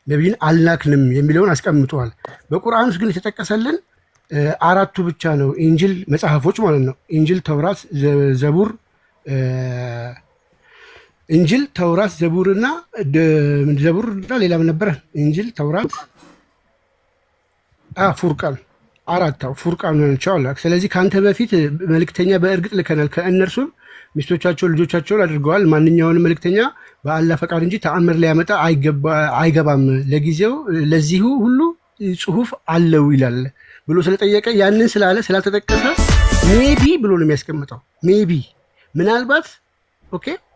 ነቢይን አልላክንም የሚለውን አስቀምጧል። በቁርአን ውስጥ ግን የተጠቀሰልን አራቱ ብቻ ነው ኢንጂል መጽሐፎች ማለት ነው። ኢንጂል፣ ተውራት፣ ዘቡር ኢንጂል፣ ተውራት፣ ዘቡርና ሌላ ምን ነበረ? ኢንጂል፣ ተውራት፣ ፉርቃን አራታው ፉርቃን ናቸው አለ። ስለዚህ ካንተ በፊት መልእክተኛ በእርግጥ ልከናል። ከእነርሱም ሚስቶቻቸውን ልጆቻቸውን አድርገዋል። ማንኛውንም መልእክተኛ በአላህ ፈቃድ እንጂ ተአምር ሊያመጣ አይገባም። ለጊዜው ለዚሁ ሁሉ ጽሁፍ አለው ይላል ብሎ ስለጠየቀ ያንን ስላልተጠቀሰ ሜቢ ብሎ ነው የሚያስቀምጠው። ሜቢ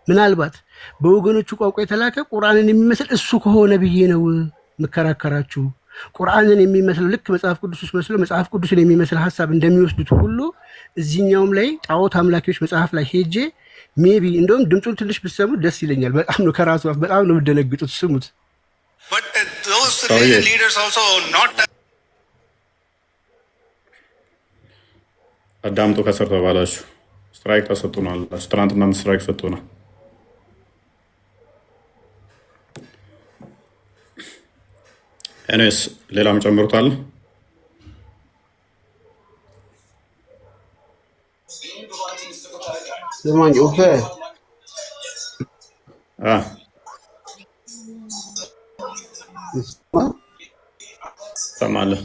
ምናልባት በወገኖቹ ቋንቋ የተላከ ቁርአንን የሚመስል እሱ ከሆነ ብዬ ነው የምከራከራችሁ። ቁርአንን የሚመስለው ልክ መጽሐፍ ቅዱስ ውስጥ መስሎ መጽሐፍ ቅዱስን የሚመስል ሀሳብ እንደሚወስዱት ሁሉ እዚህኛውም ላይ ጣዖት አምላኪዎች መጽሐፍ ላይ ሄጄ ሜቢ እንደውም ድምፁን ትንሽ ብትሰሙት ደስ ይለኛል። በጣም ነው ከራሱ በጣም ነው የምደነግጡት። ስሙት። አዳምጡ። ከስር ተባላችሁ ስትራይክ ተሰጥቶናል። ትናንትና ስትራይክ ሰጥቶናል። እኔስ ሌላም ጨምሩታል። ስማኝ ኡፈ ሰማለህ?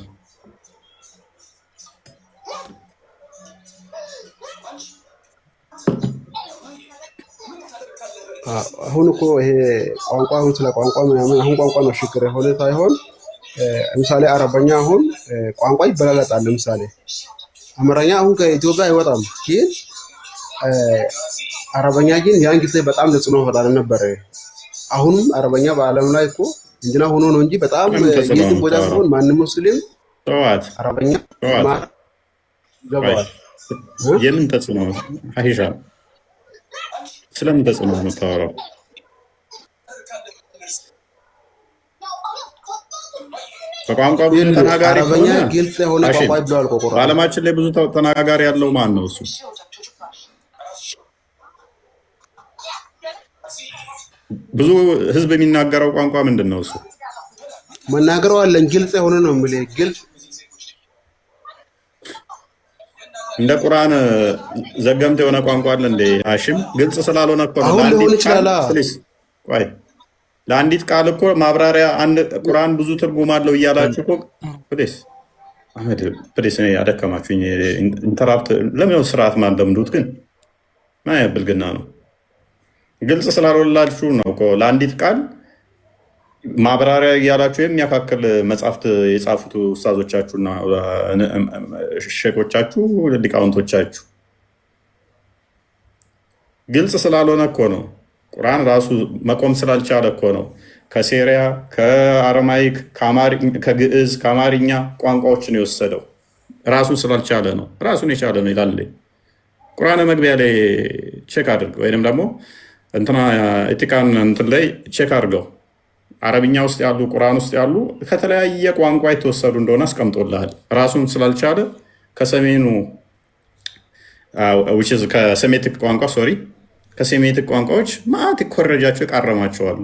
አሁን እኮ ይሄ ቋንቋ ስለ ቋንቋ ምናምን አሁን ቋንቋ ነው ችግር የሆነ ሳይሆን ለምሳሌ አረበኛ አሁን ቋንቋ ይበላላጣል። ለምሳሌ አማርኛ አሁን ከኢትዮጵያ አይወጣም፣ ግን አረበኛ ግን ያን ጊዜ በጣም ተጽዕኖ ፈጣሪ ነበር። አሁንም አረበኛ በዓለም ላይ እኮ እንትና ሆኖ ነው እንጂ በጣም የትም ቦታ ቢሆን ማንም ሙስሊም ጠዋት አረበኛ ገባዋል። የምን ተጽዕኖ አይሻ ስለምን ተጽዕኖ ነው የምታወራው? በቋንቋ ብዙ ተናጋሪ አረበኛ ግልጽ የሆነ ቋንቋ ይብላል እኮ ቁርአን። በዓለማችን ላይ ብዙ ተናጋሪ ያለው ማን ነው? እሱ ብዙ ህዝብ የሚናገረው ቋንቋ ምንድን ነው? እሱ መናገረው አለን ግልጽ የሆነ ነው የምልህ። ግልጽ እንደ ቁርአን ዘገምት የሆነ ቋንቋ አለ እንዴ? ሀሽም ግልጽ ስላልሆነ እኮ ነው። አሁን ሊሆን ይችላል። ቆይ ለአንዲት ቃል እኮ ማብራሪያ አንድ ቁርአን ብዙ ትርጉም አለው እያላችሁ እኮ ፕሊስ አህመድ ፕሊስ እኔ አደከማችሁኝ። ኢንተራፕት ለምን ስርዓት ማለምዱት ግን ማያ ብልግና ነው። ግልጽ ስላልሆነላችሁ ነው እኮ ለአንዲት ቃል ማብራሪያ እያላችሁ የሚያካክል መጽሐፍት የጻፉት ኡስታዞቻችሁና ሼኮቻችሁ ሊቃውንቶቻችሁ ግልጽ ስላልሆነ እኮ ነው። ቁርአን ራሱ መቆም ስላልቻለ እኮ ነው። ከሴሪያ ከአረማይክ ከግዕዝ ከአማርኛ ቋንቋዎችን የወሰደው ራሱን ስላልቻለ ነው። ራሱን የቻለ ነው ይላል ቁርአን መግቢያ ላይ ቼክ አድርግ፣ ወይንም ደግሞ እንትና ኢቲቃን እንትን ላይ ቼክ አድርገው። አረብኛ ውስጥ ያሉ ቁርአን ውስጥ ያሉ ከተለያየ ቋንቋ የተወሰዱ እንደሆነ አስቀምጦልሃል። ራሱን ስላልቻለ ከሰሜኑ ከሴሜቲክ ቋንቋ ከሴሜቲክ ቋንቋዎች ማት ይኮረጃቸው ይቃረማቸዋሉ።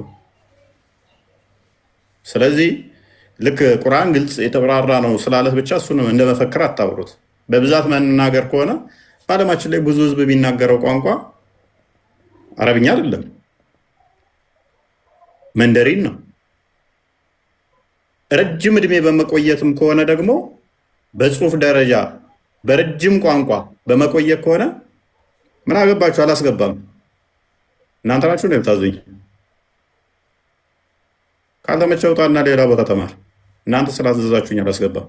ስለዚህ ልክ ቁርአን ግልጽ የተብራራ ነው ስላለህ ብቻ እሱንም እንደ መፈክር አታውሩት። በብዛት መናገር ከሆነ በዓለማችን ላይ ብዙ ህዝብ የሚናገረው ቋንቋ አረብኛ አይደለም፣ መንደሪን ነው። ረጅም እድሜ በመቆየትም ከሆነ ደግሞ በጽሁፍ ደረጃ በረጅም ቋንቋ በመቆየት ከሆነ ምን አገባችሁ? አላስገባም። እናንተ ናችሁ ነው የምታዙኝ። ካልተመቸው ውጣና ሌላ ቦታ ተማር። እናንተ ስላዘዛችሁኝ አላስገባም።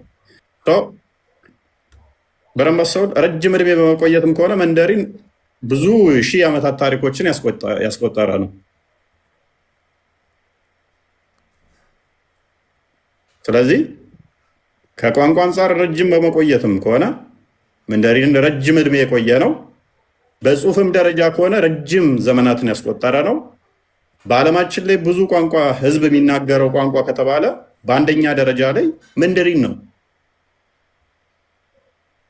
በደንብ አስተውል። ረጅም እድሜ በመቆየትም ከሆነ መንደሪን ብዙ ሺህ ዓመታት ታሪኮችን ያስቆጠረ ነው። ስለዚህ ከቋንቋ አንጻር ረጅም በመቆየትም ከሆነ መንደሪን ረጅም እድሜ የቆየ ነው። በጽሁፍም ደረጃ ከሆነ ረጅም ዘመናትን ያስቆጠረ ነው። በዓለማችን ላይ ብዙ ቋንቋ ህዝብ የሚናገረው ቋንቋ ከተባለ በአንደኛ ደረጃ ላይ መንደሪን ነው።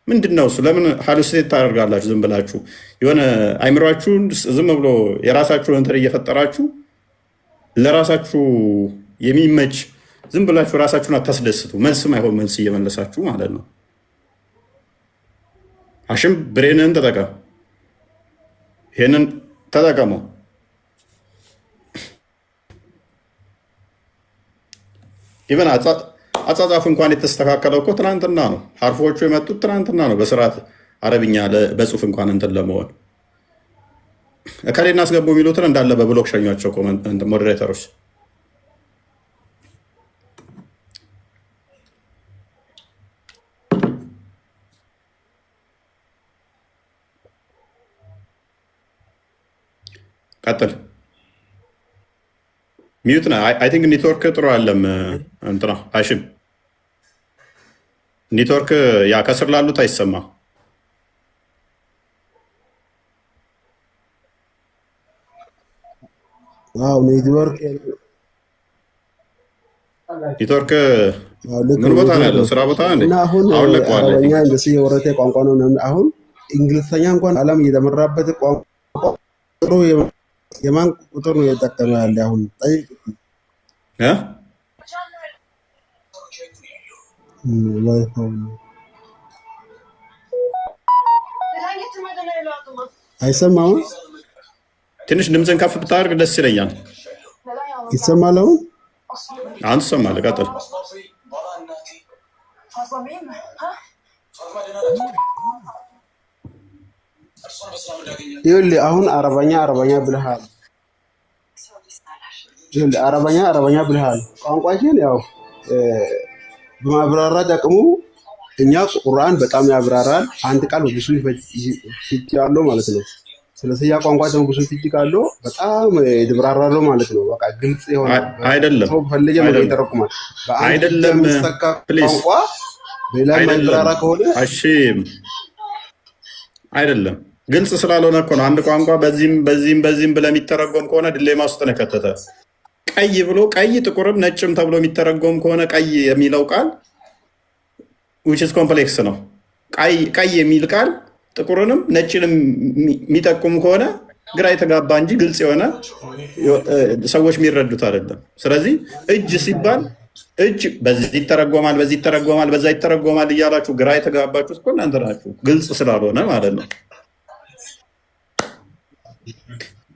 ምንድን ነው እሱ? ለምን ሀሉስቴት ታደርጋላችሁ? ዝም ብላችሁ የሆነ አይምሯችሁን ዝም ብሎ የራሳችሁን እንትን እየፈጠራችሁ ለራሳችሁ የሚመች ዝም ብላችሁ ራሳችሁን አታስደስቱ። መልስም አይሆን መልስ እየመለሳችሁ ማለት ነው። ሀሽም ብሬንን ተጠቀም፣ ይህንን ተጠቀመው። ኢቨን አጻጻፍ እንኳን የተስተካከለው እኮ ትናንትና ነው። ሀርፎቹ የመጡት ትናንትና ነው። በስርዓት አረብኛ በጽሁፍ እንኳን እንትን ለመሆን እከሌና አስገቡ የሚሉትን እንዳለ በብሎክ ሸኟቸው ሞዴሬተሮች። ቀጥል። ሚዩት ነው። አይ ቲንክ ኔትወርክ ጥሩ አለም እንትና ሀሽም ኔትወርክ ያ ከስር ላሉት አይሰማ። አዎ ኔትወርክ ምን ቦታ ነው ያለው? ስራ ቦታ ነው። አሁን ለቀዋል። አረበኛ እንደዚህ የወረተ ቋንቋ ነው። አሁን እንግሊዝኛ እንኳን ዓለም እየተመራበት ቋንቋ ጥሩ የማን ቁጥር ነው እየተጠቀመ ያለ? አሁን ጠይቅ አይሰማም? ትንሽ ድምፅን ከፍ ብታደርግ ደስ ይለኛል። ይሰማል? አሁን ትሰማለህ። ቀጥል። ይኸውልህ አሁን አረበኛ ብለሃል። ይኸውልህ አረበኛ ብለሃል። ቋንቋችን ያው በማብራራት አቅሙ እኛ ቁርአን በጣም ያብራራል። አንድ ቃል ብዙ ፍቺ አለው ማለት ነው። ስለዚህ ያ ቋንቋ ደግሞ ብዙ ፍቺ ካለው በጣም የተብራራለው ማለት ነው። በቃ ግልጽ የሆነ አይደለም። ሰው ፈልገ ነው ይተረኩማል። አይደለም። ቋንቋ ሌላ ማይብራራ ከሆነ ሀሺም አይደለም። ግልጽ ስላልሆነ እኮ ነው። አንድ ቋንቋ በዚህም ብለህ የሚተረጎም ከሆነ ድሌማ ውስጥ ነው የከተተ። ቀይ ብሎ ቀይ ጥቁርም ነጭም ተብሎ የሚተረጎም ከሆነ ቀይ የሚለው ቃል which is ኮምፕሌክስ ነው። ቀይ የሚል ቃል ጥቁርንም ነጭንም የሚጠቁም ከሆነ ግራ የተጋባ እንጂ ግልጽ የሆነ ሰዎች የሚረዱት አይደለም። ስለዚህ እጅ ሲባል እጅ በዚህ ይተረጎማል፣ በዚህ ይተረጎማል፣ በዛ ይተረጎማል እያላችሁ ግራ የተጋባችሁት እኮ እናንተ ናችሁ፣ ግልጽ ስላልሆነ ማለት ነው።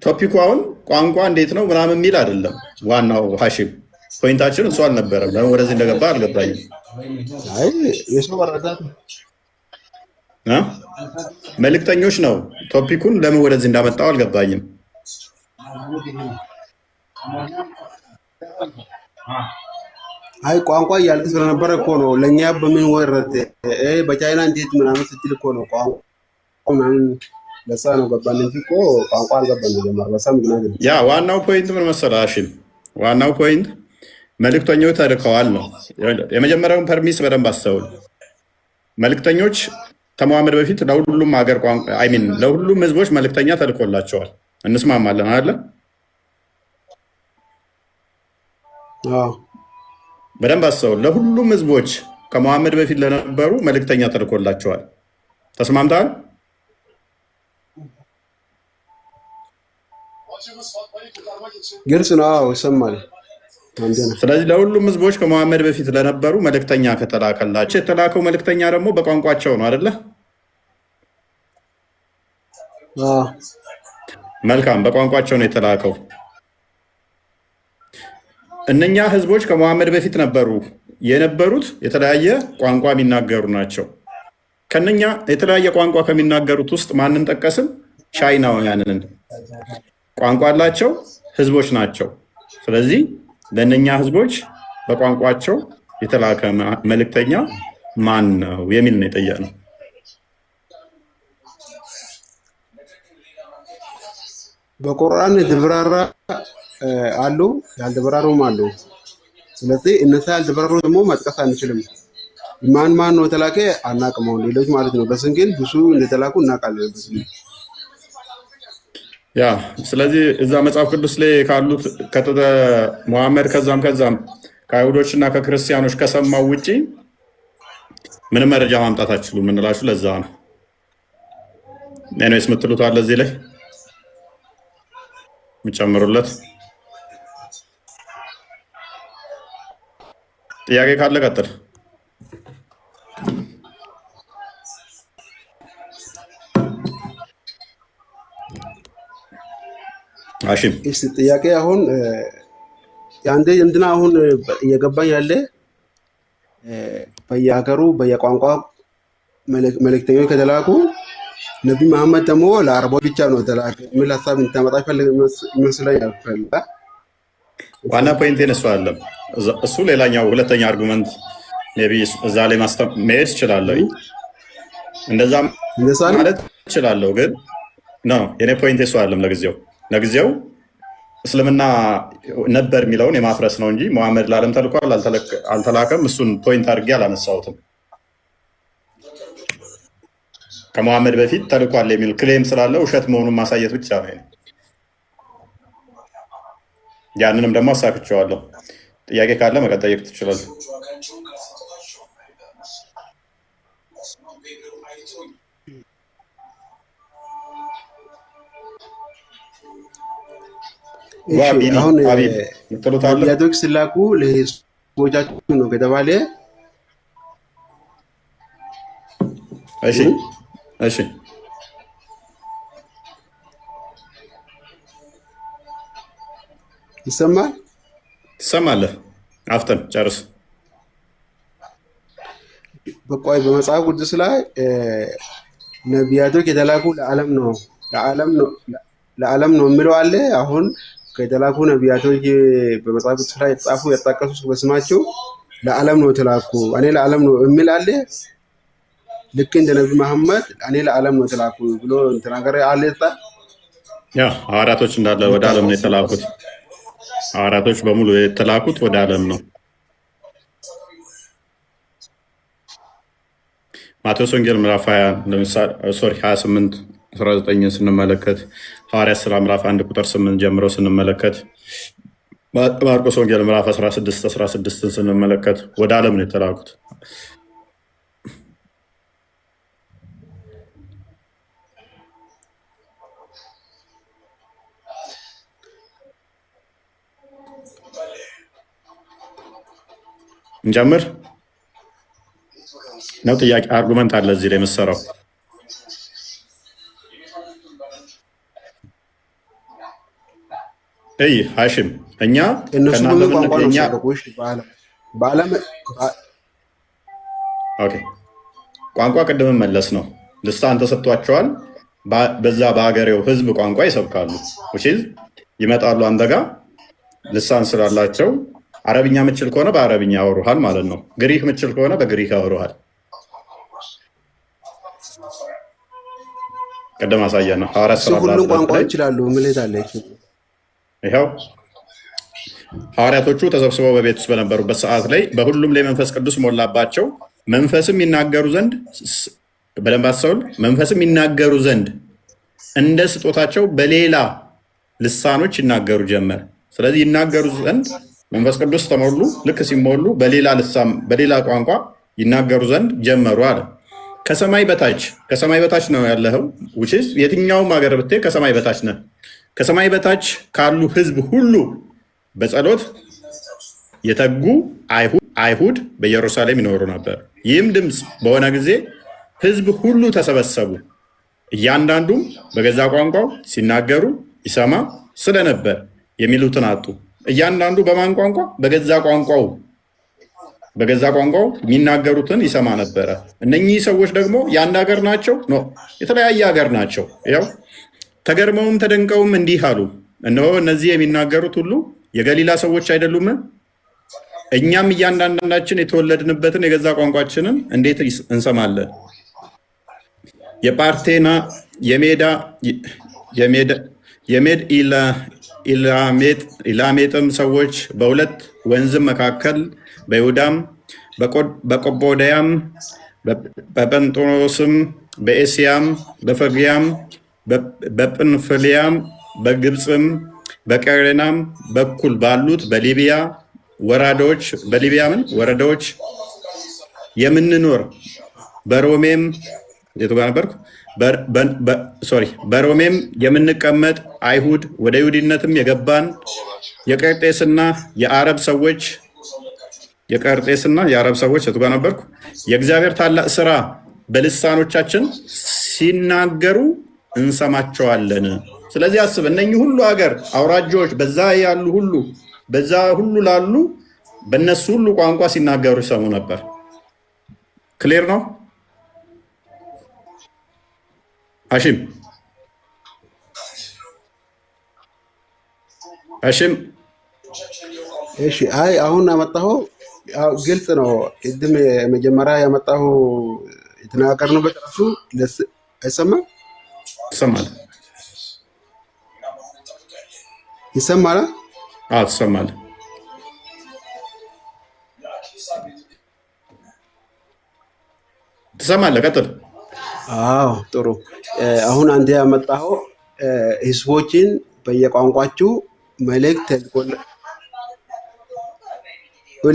ቶፒኩ አሁን ቋንቋ እንዴት ነው ምናምን የሚል አይደለም። ዋናው ሀሺም ፖይንታችን እሱ አልነበረም። ለምን ወደዚህ እንደገባ አልገባኝም። የሰው መረዳት መልእክተኞች ነው ቶፒኩን። ለምን ወደዚህ እንዳመጣው አልገባኝም። አይ ቋንቋ እያልክ ስለነበረ እኮ ነው። ለእኛ በምን ወረደ በቻይና እንዴት ምናምን ስትል እኮ ነው ቋንቋ ምናምን ለሳ ነው ገባን እንጂ እኮ ቋንቋ አልገባን ጀመር። ለሳ ምክንያት ያ ዋናው ፖይንት ምን መሰለህ ሀሺም፣ ዋናው ፖይንት መልእክተኞች ተልከዋል ነው። የመጀመሪያውን ፐርሚስ በደንብ አስተውል። መልእክተኞች ከመሐመድ በፊት ለሁሉም ሀገር ቋንቋ አይሚን ለሁሉም ህዝቦች መልእክተኛ ተልኮላቸዋል። እንስማማለን አይደል? በደንብ አስተውል። ለሁሉም ህዝቦች ከመሐመድ በፊት ለነበሩ መልእክተኛ ተልኮላቸዋል። ተስማምተሃል? ግልጽ ነው፣ ይሰማል። ስለዚህ ለሁሉም ህዝቦች ከመሐመድ በፊት ለነበሩ መልእክተኛ ከተላከላቸው የተላከው መልእክተኛ ደግሞ በቋንቋቸው ነው አይደለ? መልካም፣ በቋንቋቸው ነው የተላከው። እነኛ ህዝቦች ከመሐመድ በፊት የነበሩት የተለያየ ቋንቋ የሚናገሩ ናቸው። ከነኛ የተለያየ ቋንቋ ከሚናገሩት ውስጥ ማንን ጠቀስም? ቻይናውያንን። ቋንቋ ያላቸው ህዝቦች ናቸው። ስለዚህ ለእነኛ ህዝቦች በቋንቋቸው የተላከ መልእክተኛ ማን ነው የሚል ነው የጠየቅነው። በቁርአን የተብራራ አሉ፣ ያልተብራሩም አሉ። ስለዚህ እነዛ ያልተብራሩ ደግሞ መጥቀስ አንችልም። ማን ነው የተላከ አናውቅም። ሌሎች ማለት ነው በስም ግን ብዙ እንደተላኩ እናውቃለን። ያ ስለዚህ እዛ መጽሐፍ ቅዱስ ላይ ካሉት መሐመድ ከዛም ከአይሁዶች እና ከክርስቲያኖች ከሰማው ውጪ ምንም መረጃ ማምጣት አትችሉም የምንላችሁ ለዛ ነው። ኤኒዌይስ የምትሉት አለ እዚህ ላይ የሚጨምሩለት ጥያቄ ካለ ቀጥል። ሀሺም ጥያቄ አሁን የአንተ እንትና አሁን እየገባኝ ያለ በየሀገሩ በየቋንቋ መልእክተኞች ከተላኩ ነቢ መሐመድ ደግሞ ለአረቦች ብቻ ነው ተላከ የሚል ሀሳብ እንታመጣ ይመስለኛል። ዋና ፖይንቴን እሱ አለም እሱ ሌላኛው ሁለተኛ አርጉመንት ቢ እዛ ላይ መሄድ እችላለሁ። እንደዛ ማለት እችላለሁ፣ ግን ነው የኔ ፖይንት እሱ አለም። ለጊዜው እስልምና ነበር የሚለውን የማፍረስ ነው እንጂ መሐመድ ለዓለም ተልኳል አልተላከም፣ እሱን ፖይንት አድርጌ አላነሳሁትም። ከመሐመድ በፊት ተልኳል የሚል ክሌም ስላለ ውሸት መሆኑን ማሳየት ብቻ ነው። ያንንም ደግሞ አሳክቸዋለሁ። ጥያቄ ካለ መጠየቅ ትችላለህ። አሁን ነቢያቶች ሲላኩ ለህዝቦቻቸው ነው ከተባለ እሺ ይሰማል? ትሰማለህ? አፍተን ጨርስ። በቆይ በመጽሐፍ ቅዱስ ላይ ነቢያቶች የተላኩ ለዓለም ነው የሚለው አለ። አሁን ከተላኩ ነቢያቶች በመጽሐፍ ቅዱስ ላይ የተጻፉ የተጠቀሱ በስማቸው ለዓለም ነው የተላኩ እኔ ለዓለም ነው የሚል አለ። ልክ እንደ ነቢ መሐመድ እኔ ለዓለም ነው የተላኩ ብሎ ተናገረ አለ። ሐዋርያቶች እንዳለ ወደ ዓለም ነው የተላኩት። ሐዋርያቶች በሙሉ የተላኩት ወደ ዓለም ነው። ማቴዎስ ወንጌል ምዕራፍ 20 ለምሳሌ 28 19 ስንመለከት ሐዋርያት ሥራ ምዕራፍ 1 ቁጥር 8 ጀምሮ ስንመለከት ማርቆስ ወንጌል ምዕራፍ 16 ስንመለከት ወደ ዓለም ነው የተላኩት። እንጀምር ነው ጥያቄ አርጉመንት አለ እዚህ ላይ የምትሰራው ሀሽም እኛ እነሱ በምን ቋንቋ ነው የሚሰበኩት? በዓለም ኦኬ ቋንቋ ቅድም መለስ ነው ልሳን ተሰጥቷቸዋል። በዛ በሀገሬው ህዝብ ቋንቋ ይሰብካሉ። ይመጣሉ አንተ ጋር ልሳን ስላላቸው አረብኛ ምችል ከሆነ በአረብኛ ያወሩሃል ማለት ነው። ግሪክ ምችል ከሆነ በግሪክ ያወሩሃል። ቅድም አሳየ ነው ሐዋርያት ሥራ ሁሉ ቋንቋ ይችላሉ። ምልት አለ ይኸው ሐዋርያቶቹ ተሰብስበው በቤት ውስጥ በነበሩበት ሰዓት ላይ በሁሉም ላይ መንፈስ ቅዱስ ሞላባቸው፣ መንፈስም ይናገሩ ዘንድ በደንብ አስተውል፣ መንፈስም ይናገሩ ዘንድ እንደ ስጦታቸው በሌላ ልሳኖች ይናገሩ ጀመር። ስለዚህ ይናገሩ ዘንድ መንፈስ ቅዱስ ተሞሉ። ልክ ሲሞሉ በሌላ ልሳን በሌላ ቋንቋ ይናገሩ ዘንድ ጀመሩ አለ። ከሰማይ በታች ነው ያለኸው። የትኛውም ሀገር ብትሄድ ከሰማይ በታች ነህ። ከሰማይ በታች ካሉ ህዝብ ሁሉ በጸሎት የተጉ አይሁድ በኢየሩሳሌም ይኖሩ ነበር። ይህም ድምፅ በሆነ ጊዜ ህዝብ ሁሉ ተሰበሰቡ፣ እያንዳንዱም በገዛ ቋንቋው ሲናገሩ ይሰማ ስለነበር የሚሉትን አጡ። እያንዳንዱ በማን ቋንቋ? በገዛ ቋንቋው የሚናገሩትን ይሰማ ነበረ። እነኚህ ሰዎች ደግሞ የአንድ ሀገር ናቸው? የተለያየ ሀገር ናቸው። ያው ተገርመውም ተደንቀውም እንዲህ አሉ፣ እነሆ እነዚህ የሚናገሩት ሁሉ የገሊላ ሰዎች አይደሉም? እኛም እያንዳንዳችን የተወለድንበትን የገዛ ቋንቋችንን እንዴት እንሰማለን? የጳርቴና የሜድ ኢላሜጥም ሰዎች በሁለት ወንዝም መካከል በይሁዳም በቆቦዳያም በጴንጦስም በኤስያም በፍርግያም በጵንፍልያም በግብፅም በቀሬናም በኩል ባሉት በሊቢያ ወረዳዎች የምንኖር በሮሜም የምንቀመጥ አይሁድ ወደ ይሁዲነትም የገባን የቀርጤስና የአረብ ሰዎች የቱ ጋር ነበርኩ? የእግዚአብሔር ታላቅ ስራ በልሳኖቻችን ሲናገሩ እንሰማቸዋለን። ስለዚህ አስብ፣ እነኚህ ሁሉ ሀገር አውራጃዎች በዛ ያሉ ሁሉ በዛ ሁሉ ላሉ በእነሱ ሁሉ ቋንቋ ሲናገሩ ይሰሙ ነበር። ክሊር ነው ሀሺም? እሺ። አይ አሁን ያመጣኸው ግልጽ ነው። ቅድም መጀመሪያ ያመጣኸው የተነጋገርንበት ራሱ አይሰማም? ይሰማል? አዎ ትሰማለህ። ትሰማለህ? ቀጥል። አዎ ጥሩ። አሁን አንተ ያመጣኸው ህዝቦችን በየቋንቋችሁ መልእክት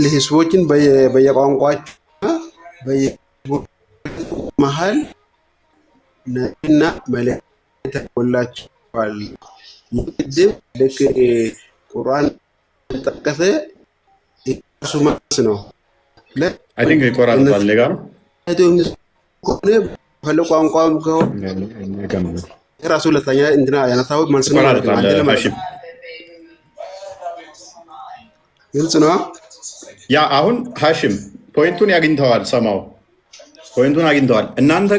ህዝቦችን በየቋንቋችሁ መሀል ነቢይና መልእክት ተልኮላችኋል። ቅድም ልክ ቁርአን ጠቀሰ እሱ መልስ ነው። ይቆራረጣል ጋር ከሆነ ቋንቋም ራሱ ሁለተኛ እንትና ያነሳው መልስ ነው። ግልጽ ነው። ያ አሁን ሀሽም ፖይንቱን ያግኝተዋል። ሰማው ፖይንቱን አግኝተዋል። እናንተ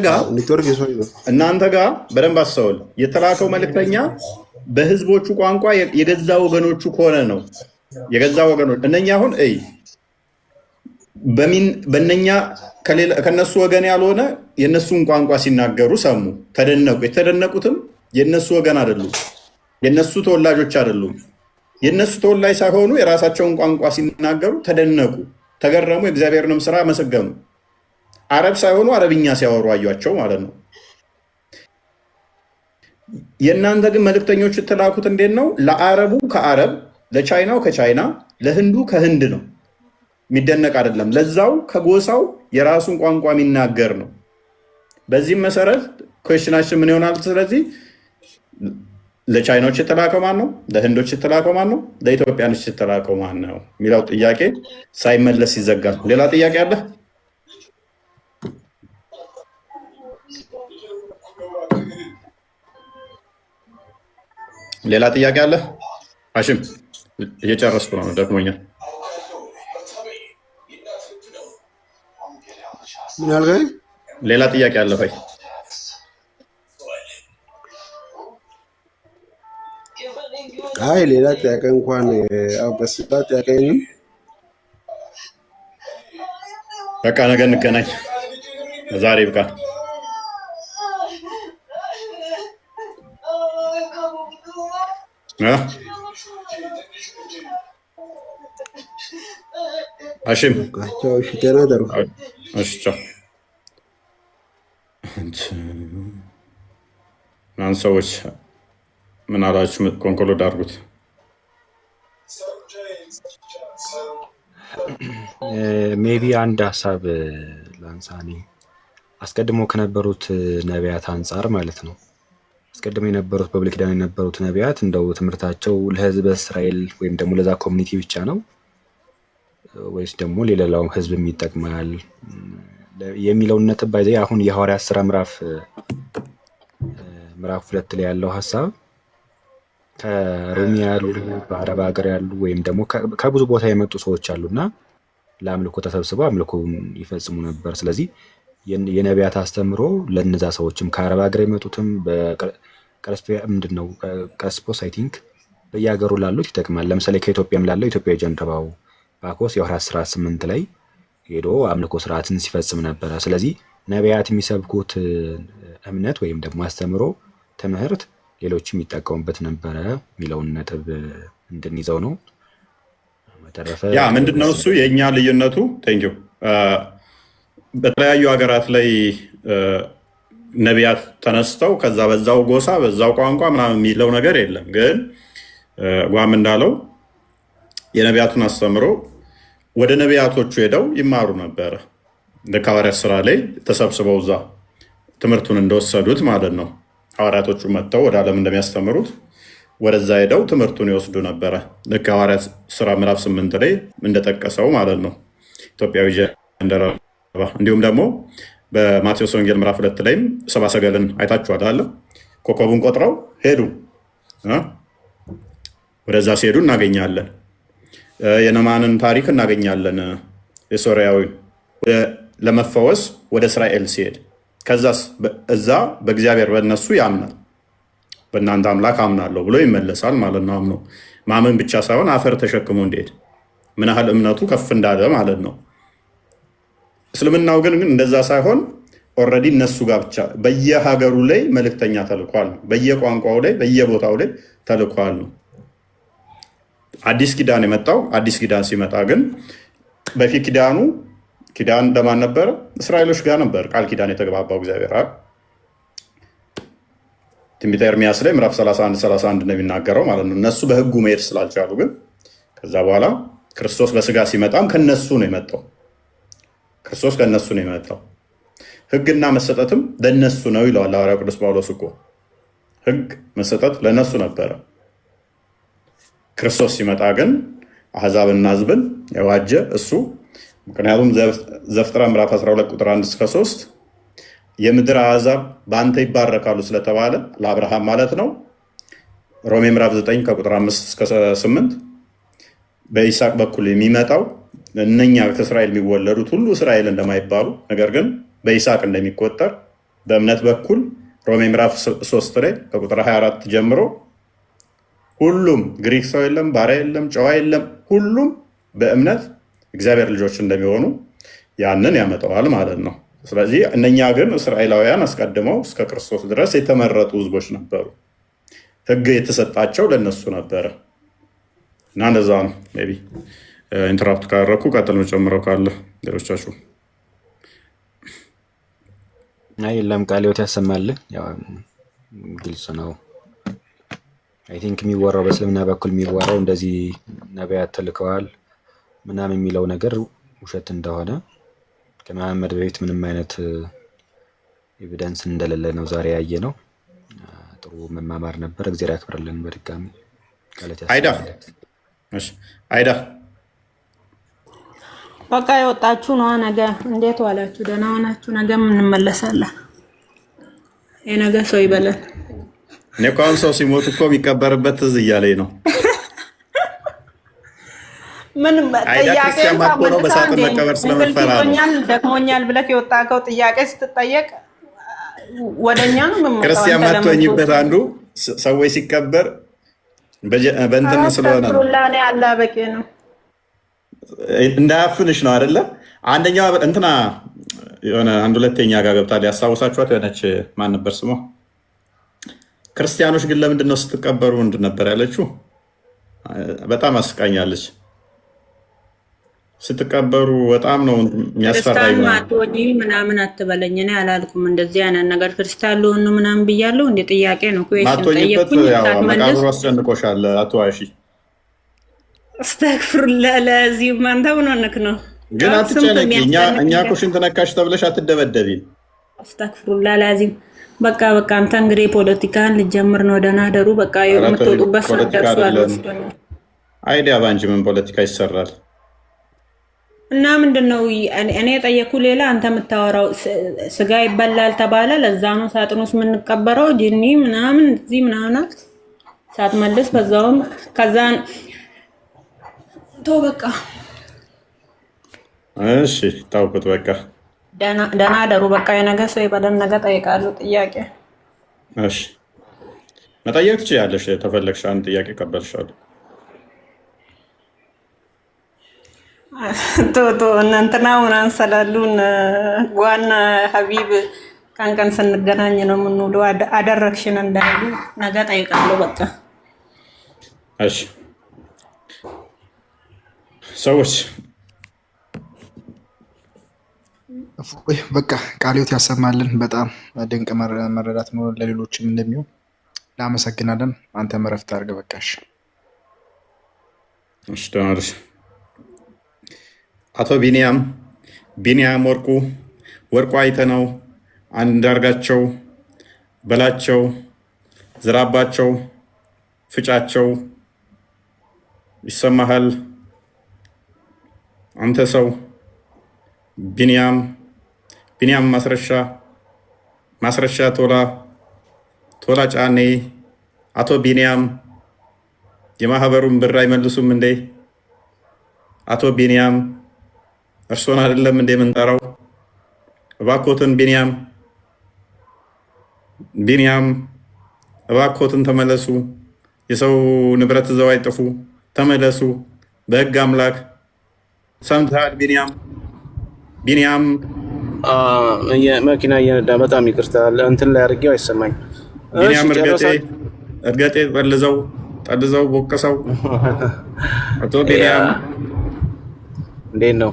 ጋር በደንብ አስተውል። የተላከው መልእክተኛ በህዝቦቹ ቋንቋ የገዛ ወገኖቹ ከሆነ ነው። የገዛ ወገኖች እነኛ አሁን በእነኛ ከነሱ ወገን ያልሆነ የነሱን ቋንቋ ሲናገሩ ሰሙ፣ ተደነቁ። የተደነቁትም የነሱ ወገን አይደሉም፣ የነሱ ተወላጆች አይደሉም። የነሱ ተወላጅ ሳይሆኑ የራሳቸውን ቋንቋ ሲናገሩ ተደነቁ፣ ተገረሙ፣ የእግዚአብሔርንም ስራ አመሰገኑ። አረብ ሳይሆኑ አረብኛ ሲያወሩ አዩቸው ማለት ነው። የእናንተ ግን መልእክተኞች የተላኩት እንዴት ነው? ለአረቡ ከአረብ፣ ለቻይናው ከቻይና፣ ለህንዱ ከህንድ ነው። የሚደነቅ አይደለም። ለዛው ከጎሳው የራሱን ቋንቋ የሚናገር ነው። በዚህም መሰረት ኩዌሽናችን ምን ይሆናል? ስለዚህ ለቻይናዎች የተላከው ማን ነው? ለህንዶች የተላከው ማን ነው? ለኢትዮጵያኖች የተላከው ማን ነው የሚለው ጥያቄ ሳይመለስ ይዘጋል። ሌላ ጥያቄ አለ? ሌላ ጥያቄ አለ? ሀሽም እየጨረስኩ ነው፣ ደክሞኛል። ምን አልከኝ? ሌላ ጥያቄ አለ ወይ? አይ ሌላ ጥያቄ እንኳን በስፋ ጥያቄንም በቃ ነገ እንገናኝ። ዛሬ ብቃ። ሀሽም ጤና ደሩ እናንተ ሰዎች ምን አላችሁ? ኮንኮሎድ አድርጉት። ሜቢ አንድ ሀሳብ ላንሳኔ አስቀድሞ ከነበሩት ነቢያት አንጻር ማለት ነው። አስቀድሞ የነበሩት በብሉይ ኪዳን የነበሩት ነቢያት እንደው ትምህርታቸው ለሕዝበ እስራኤል ወይም ደግሞ ለዛ ኮሚኒቲ ብቻ ነው ወይስ ደግሞ ሌላው ሕዝብ ይጠቅማል የሚለውን ነጥብ ባይዘ አሁን የሐዋርያት ሥራ ምዕራፍ 2 ላይ ያለው ሀሳብ ከሮሚ ያሉ በአረብ ሀገር ያሉ ወይም ደግሞ ከብዙ ቦታ የመጡ ሰዎች አሉና ለአምልኮ ተሰብስበው አምልኮን ይፈጽሙ ነበር። ስለዚህ የነቢያት አስተምሮ ለነዛ ሰዎችም ከአረብ ሀገር የመጡትም ምንድነው ቀስፖስ አይ ቲንክ በየሀገሩ ላሉት ይጠቅማል። ለምሳሌ ከኢትዮጵያም ላለው ኢትዮጵያ ጀንደባው ባኮስ የሐዋርያት ሥራ 8 ላይ ሄዶ አምልኮ ስርዓትን ሲፈጽም ነበረ። ስለዚህ ነቢያት የሚሰብኩት እምነት ወይም ደግሞ አስተምሮ ትምህርት ሌሎችም ይጠቀሙበት ነበረ የሚለውን ነጥብ እንድንይዘው ነው። በተረፈ ያ ምንድነው እሱ የእኛ ልዩነቱ ቴንኪው በተለያዩ ሀገራት ላይ ነቢያት ተነስተው ከዛ በዛው ጎሳ በዛው ቋንቋ ምናምን የሚለው ነገር የለም። ግን ጓም እንዳለው የነቢያቱን አስተምሮ ወደ ነቢያቶቹ ሄደው ይማሩ ነበረ። እንደ ሐዋርያት ሥራ ላይ ተሰብስበው እዛ ትምህርቱን እንደወሰዱት ማለት ነው። ሐዋርያቶቹ መጥተው ወደ ዓለም እንደሚያስተምሩት ወደዛ ሄደው ትምህርቱን ይወስዱ ነበረ። ልክ ሐዋርያት ሥራ ምዕራፍ 8 ላይ እንደጠቀሰው ማለት ነው። ኢትዮጵያዊ ጀንደረባ እንዲሁም ደግሞ በማቴዎስ ወንጌል ምዕራፍ 2 ላይም ሰብአ ሰገልን አይታችኋል አለ። ኮከቡን ቆጥረው ሄዱ። ወደዛ ሲሄዱ እናገኛለን። የነማንን ታሪክ እናገኛለን። የሶርያዊ ለመፈወስ ወደ እስራኤል ሲሄድ ከዛስ እዛ በእግዚአብሔር በእነሱ ያምናል። በእናንተ አምላክ አምናለሁ ብሎ ይመለሳል ማለት ነው። አምኖ ማመን ብቻ ሳይሆን አፈር ተሸክሞ እንዲሄድ ምን ያህል እምነቱ ከፍ እንዳለ ማለት ነው። እስልምናው ግን እንደዛ ሳይሆን ኦልሬዲ እነሱ ጋር ብቻ በየሀገሩ ላይ መልእክተኛ ተልኳል። በየቋንቋው ላይ በየቦታው ላይ ተልኳል ነው። አዲስ ኪዳን የመጣው አዲስ ኪዳን ሲመጣ ግን በፊት ኪዳን ለማን ነበረ? እስራኤሎች ጋር ነበር ቃል ኪዳን የተገባባው እግዚአብሔር። ትንቢተ ኤርምያስ ላይ ምዕራፍ 31 ነው የሚናገረው ማለት ነው። እነሱ በህጉ መሄድ ስላልቻሉ ግን ከዛ በኋላ ክርስቶስ በስጋ ሲመጣም ከነሱ ነው የመጣው። ክርስቶስ ከነሱ ነው የመጣው። ህግና መሰጠትም ለነሱ ነው ይለዋል ሐዋርያው ቅዱስ ጳውሎስ እኮ ህግ መሰጠት ለነሱ ነበረ። ክርስቶስ ሲመጣ ግን አሕዛብና ህዝብን የዋጀ እሱ። ምክንያቱም ዘፍጥረት ምዕራፍ 12 ቁጥር 1-3 የምድር አሕዛብ በአንተ ይባረካሉ ስለተባለ ለአብርሃም ማለት ነው። ሮሜ ምዕራፍ 9 ከቁጥር 5-8 በይስሐቅ በኩል የሚመጣው እነኛ ከእስራኤል የሚወለዱት ሁሉ እስራኤል እንደማይባሉ ነገር ግን በይስሐቅ እንደሚቆጠር በእምነት በኩል ሮሜ ምዕራፍ 3 ላይ ከቁጥር 24 ጀምሮ ሁሉም ግሪክ ሰው የለም፣ ባሪያ የለም፣ ጨዋ የለም፣ ሁሉም በእምነት እግዚአብሔር ልጆች እንደሚሆኑ ያንን ያመጣዋል ማለት ነው። ስለዚህ እነኛ ግን እስራኤላውያን አስቀድመው እስከ ክርስቶስ ድረስ የተመረጡ ህዝቦች ነበሩ። ህግ የተሰጣቸው ለነሱ ነበረ እና እንደዛ ነው። ሜይ ቢ ኢንተራፕት ካደረኩ ቀጥል መጨምረው ካለ ሌሎቻችሁ አይ የለም ቃልዮት ያሰማልን። ያው ግልጽ ነው። አይ ቲንክ የሚወራው በእስልምና በኩል የሚወራው እንደዚህ ነቢያት ተልከዋል ምናምን የሚለው ነገር ውሸት እንደሆነ ከመሐመድ በፊት ምንም አይነት ኤቪደንስ እንደሌለ ነው ዛሬ ያየ ነው። ጥሩ መማማር ነበር። እግዚአብሔር ያክብርልን። በድጋሚ አይዳ በቃ የወጣችሁ ነው። ነገ እንዴት ዋላችሁ? ደህና ሆናችሁ? ነገ እንመለሳለን። የነገ ሰው ይበለን። እኔ እኮ አሁን ሰው ሲሞት እኮ የሚቀበርበት ትዝ እያለኝ ነው። ምን ጥያቄ ነው በሳጥን መቀበር ስለመፈራ ነው። ደክሞኛል ብለህ የወጣከው ጥያቄ ስትጠየቅ ወደኛ ነው የምመጣው። ክርስቲያን ማትወኝበት አንዱ ሰዎች ሲቀበር በእንትን ስለሆነ ነው። ለኔ አላ በቂ ነው። እንዳያፍንሽ ነው አይደለ? አንደኛው እንትና የሆነ አንድ ሁለተኛ ጋር ገብታ ያስታውሳችኋት የሆነች ማን ነበር ስሟ? ክርስቲያኖች ግን ለምንድን ነው ስትቀበሩ ምንድን ነበር ያለችው? በጣም አስቃኛለች። ስትቀበሩ በጣም ነው የሚያስፈራኝ። ክርስቲያን ማትወጂ ምናምን አትበለኝ። እኔ አላልኩም እንደዚህ አይነት ነገር። ክርስቲያን ለሆኑ ምናምን ብያለሁ። እንደ ጥያቄ ነው ማትወኝበት መቃብሩ አስጨንቆሻል። አትዋሺ። አስተግፍሩላህ ለዚህ ማንተ ምን ሆነክ ነው? ግን አትጨነቂ። እኛ እኮ ሽንት ነካሽ ተብለሽ አትደበደቢ። አስተግፍሩላህ ለዚህ በቃ አንተ እንግዲህ ፖለቲካን ልጀምር ነው። ደህና ደሩ። በቃ የምትወጡበት ሰዓት ደርሷል። አይዲያ ባንጂ ምን ፖለቲካ ይሰራል? እና ምንድነው እኔ የጠየኩ ሌላ አንተ የምታወራው ስጋ ይበላል ተባለ። ለዛ ነው ሳጥን ውስጥ የምንቀበረው ጂኒ ምናምን እዚህ ምናምን ሳትመልስ በዛውም ከዛን ተው በቃ እሺ ታውቁት በቃ ደህና ደሩ። በቃ የነገ ሰው ይበለን። ነገ ጠይቃለሁ ጥያቄ። እሺ መጠየቅ ትችያለሽ። ተፈለግሽ አንድ ጥያቄ ቀበልሻለሁ። ቶቶ እናንተና ምናምን ስላሉን ዋና ሀቢብ ቀን ስንገናኝ ነው የምንውለው። አደረግሽን እንዳይሉ ነገ ጠይቃለሁ። በቃ እሺ ሰዎች በቃ ቃልዮት ያሰማልን። በጣም ድንቅ መረዳት ነው፣ ለሌሎችም እንደሚሆን እናመሰግናለን። አንተ መረፍት አድርገህ በቃሽ። እሺ ተማሪሽ አቶ ቢኒያም ወርቁ አይተነው፣ አንዳርጋቸው፣ በላቸው፣ ዝራባቸው፣ ፍጫቸው ይሰማሃል? አንተ ሰው ቢኒያም ማስረሻ ቶላ ጫኔ፣ አቶ ቢኒያም የማህበሩን ብር አይመልሱም እንዴ? አቶ ቢኒያም እርሶን አይደለም እንዴ የምንጠራው? እባኮትን ቢኒያም እባኮትን ተመለሱ። የሰው ንብረት ይዘው አይጥፉ። ተመለሱ በህግ አምላክ። ሰምተሃል ቢኒያም? መኪና እየነዳ በጣም ይቅርታ እንትን ላይ አድርጌው አይሰማኝ። ቢኒያም እርገጤ ጠልዘው ቦቅሰው። አቶ ቢኒያም እንዴት ነው?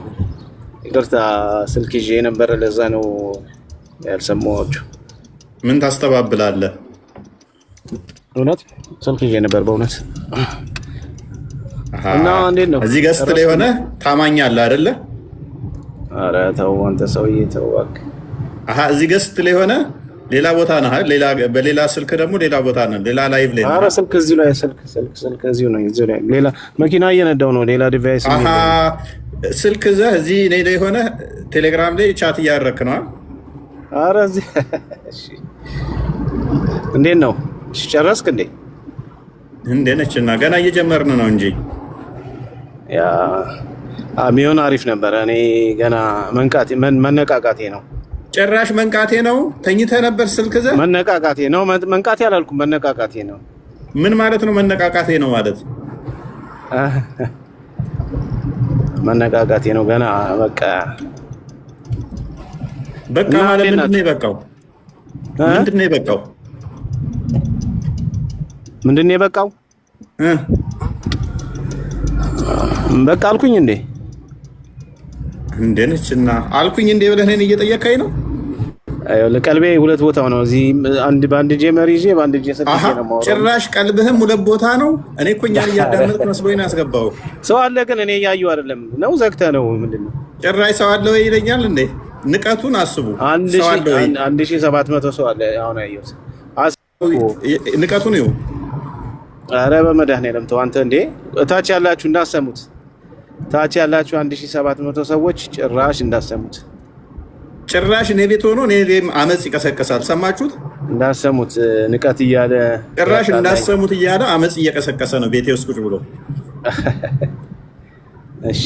ይቅርታ ስልክ ይዤ የነበረ ለዛ ነው ያልሰማኋችሁ። ምን ታስተባብላለህ? እውነት ስልክ ይዤ ነበር በእውነት። እና እንዴት ነው እዚህ ገስት ላይ ሆነ ታማኛለህ አይደለ? ኧረ ተው አንተ ሰውዬ ተው እባክህ። እዚህ ገስት ላይ ሆነ ሌላ ቦታ ነህ። በሌላ ስልክ ደግሞ ሌላ ቦታ ነህ። ሌላ ላይቭ ላይ ኧረ ስልክ እዚሁ ላይ ስልክ እዚሁ ነው። እዚሁ ላይ ሌላ መኪና እየነዳው ነው። ሌላ ዲቫይስ ስልክ እዚህ እኔ ላይ ሆነ ቴሌግራም ላይ ቻት እያደረክ ነው። ኧረ እዚህ እንዴት ነው? እሺ ጨረስክ እንዴ? እንዴት ነችና ገና እየጀመርን ነው እንጂ ያ ሚሆን አሪፍ ነበረ። እኔ ገና መነቃቃቴ ነው። ጭራሽ መንቃቴ ነው። ተኝተህ ነበር ስልክ እዚህ? መነቃቃቴ ነው። መንቃቴ አላልኩም፣ መነቃቃቴ ነው። ምን ማለት ነው መነቃቃቴ ነው ማለት? መነቃቃቴ ነው ገና በቃ ማለት ምንድን ነው የበቃው? ምንድን ነው የበቃው? ምንድን ነው የበቃው? በቃ አልኩኝ እንዴ? እንዴ ነችና አልኩኝ እንዴ ብለህ እኔን እየጠየቀኝ ነው? ቀልቤ ሁለት ቦታው ነው። እዚህ በአንድ እጄ መሪ ይዤ በአንድ እጄ ስልክ ነው የማወራው። ጭራሽ ቀልብህም ሁለት ቦታ ነው። እኔ እኮ እኛን እያዳመጥክ መስሎኝ ነው ያስገባው። ሰው አለ ግን እኔ እያየሁ አይደለም ነው ዘግተህ ነው ምንድን ነው? ጭራሽ ሰው አለ ወይ ይለኛል እንዴ? ንቀቱን አስቡ። 1700 ሰው አለ አሁን ያየሁት። ንቀቱን ይኸው። ኧረ በመድኃኒዓለም ተው አንተ እንዴ! እታች ያላችሁ እንዳሰሙት፣ ታች ያላችሁ 1700 ሰዎች ጭራሽ እንዳሰሙት። ጭራሽ እኔ ቤት ሆኖ እኔ አመፅ ይቀሰቀሳል። ሰማችሁት? እንዳሰሙት ንቀት እያለ ጭራሽ እንዳሰሙት እያለ አመፅ እየቀሰቀሰ ነው ቤቴ ውስጥ ቁጭ ብሎ። እሺ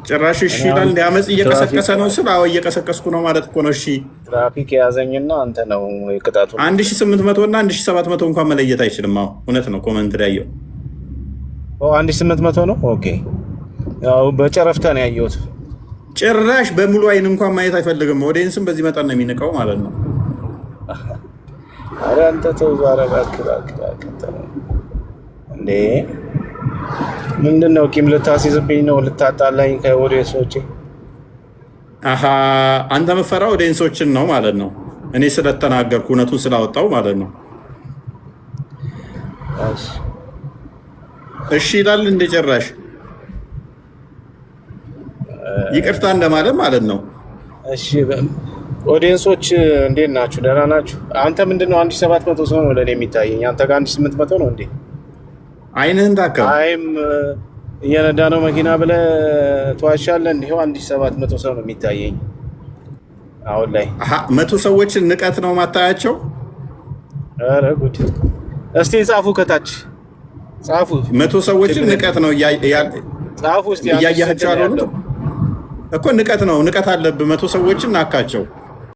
ጭራሽ እሺ ይላል እንደ አመፅ እየቀሰቀሰ ነው ስል አዎ እየቀሰቀስኩ ነው ማለት እኮ ነው። እሺ ትራፊክ የያዘኝና አንተ ነው የቅጣቱ 1800 እና 1700 እንኳን መለየት አይችልም። አዎ እውነት ነው። ኮመንት ላይ ያየው 1800 ነው። ኦኬ ያው በጨረፍታ ነው ያየሁት። ጭራሽ በሙሉ አይን እንኳን ማየት አይፈልግም። ኦዲየንስም በዚህ መጠን ነው የሚንቀው ማለት ነው። ኧረ አንተ ተው ዛሬ እንዴ! ምንድን ነው ቂም ልታስይዝብኝ ነው? ልታጣላኝ ከኦዲየንሶቼ? አሀ አንተ መፈራው ኦዲየንሶችን ነው ማለት ነው። እኔ ስለተናገርኩ እውነቱን ስላወጣው ማለት ነው። እሺ ይላል እንደ ጭራሽ ይቅርታ እንደማለት ማለት ነው። እሺ ኦዲየንሶች እንዴት ናችሁ? ደህና ናችሁ? አንተ ምንድነው 1700 ሰው ነው ለኔ የሚታየኝ። አንተ ጋር 1800 ነው እንዴ? አይንህን ታከም። አይም እየነዳ ነው መኪና ብለህ ተዋሻለህ። ይኸው 1700 ሰው ነው የሚታየኝ አሁን ላይ። 100 ሰዎችን ንቀት ነው ማታያቸው? ኧረ ጉድ! እስቲ ጻፉ፣ ከታች ጻፉ። 100 ሰዎችን ንቀት ነው ጻፉ። እስቲ እያያቸው አሉ እኮ ንቀት ነው። ንቀት አለብህ። 100 ሰዎችን ናካቸው።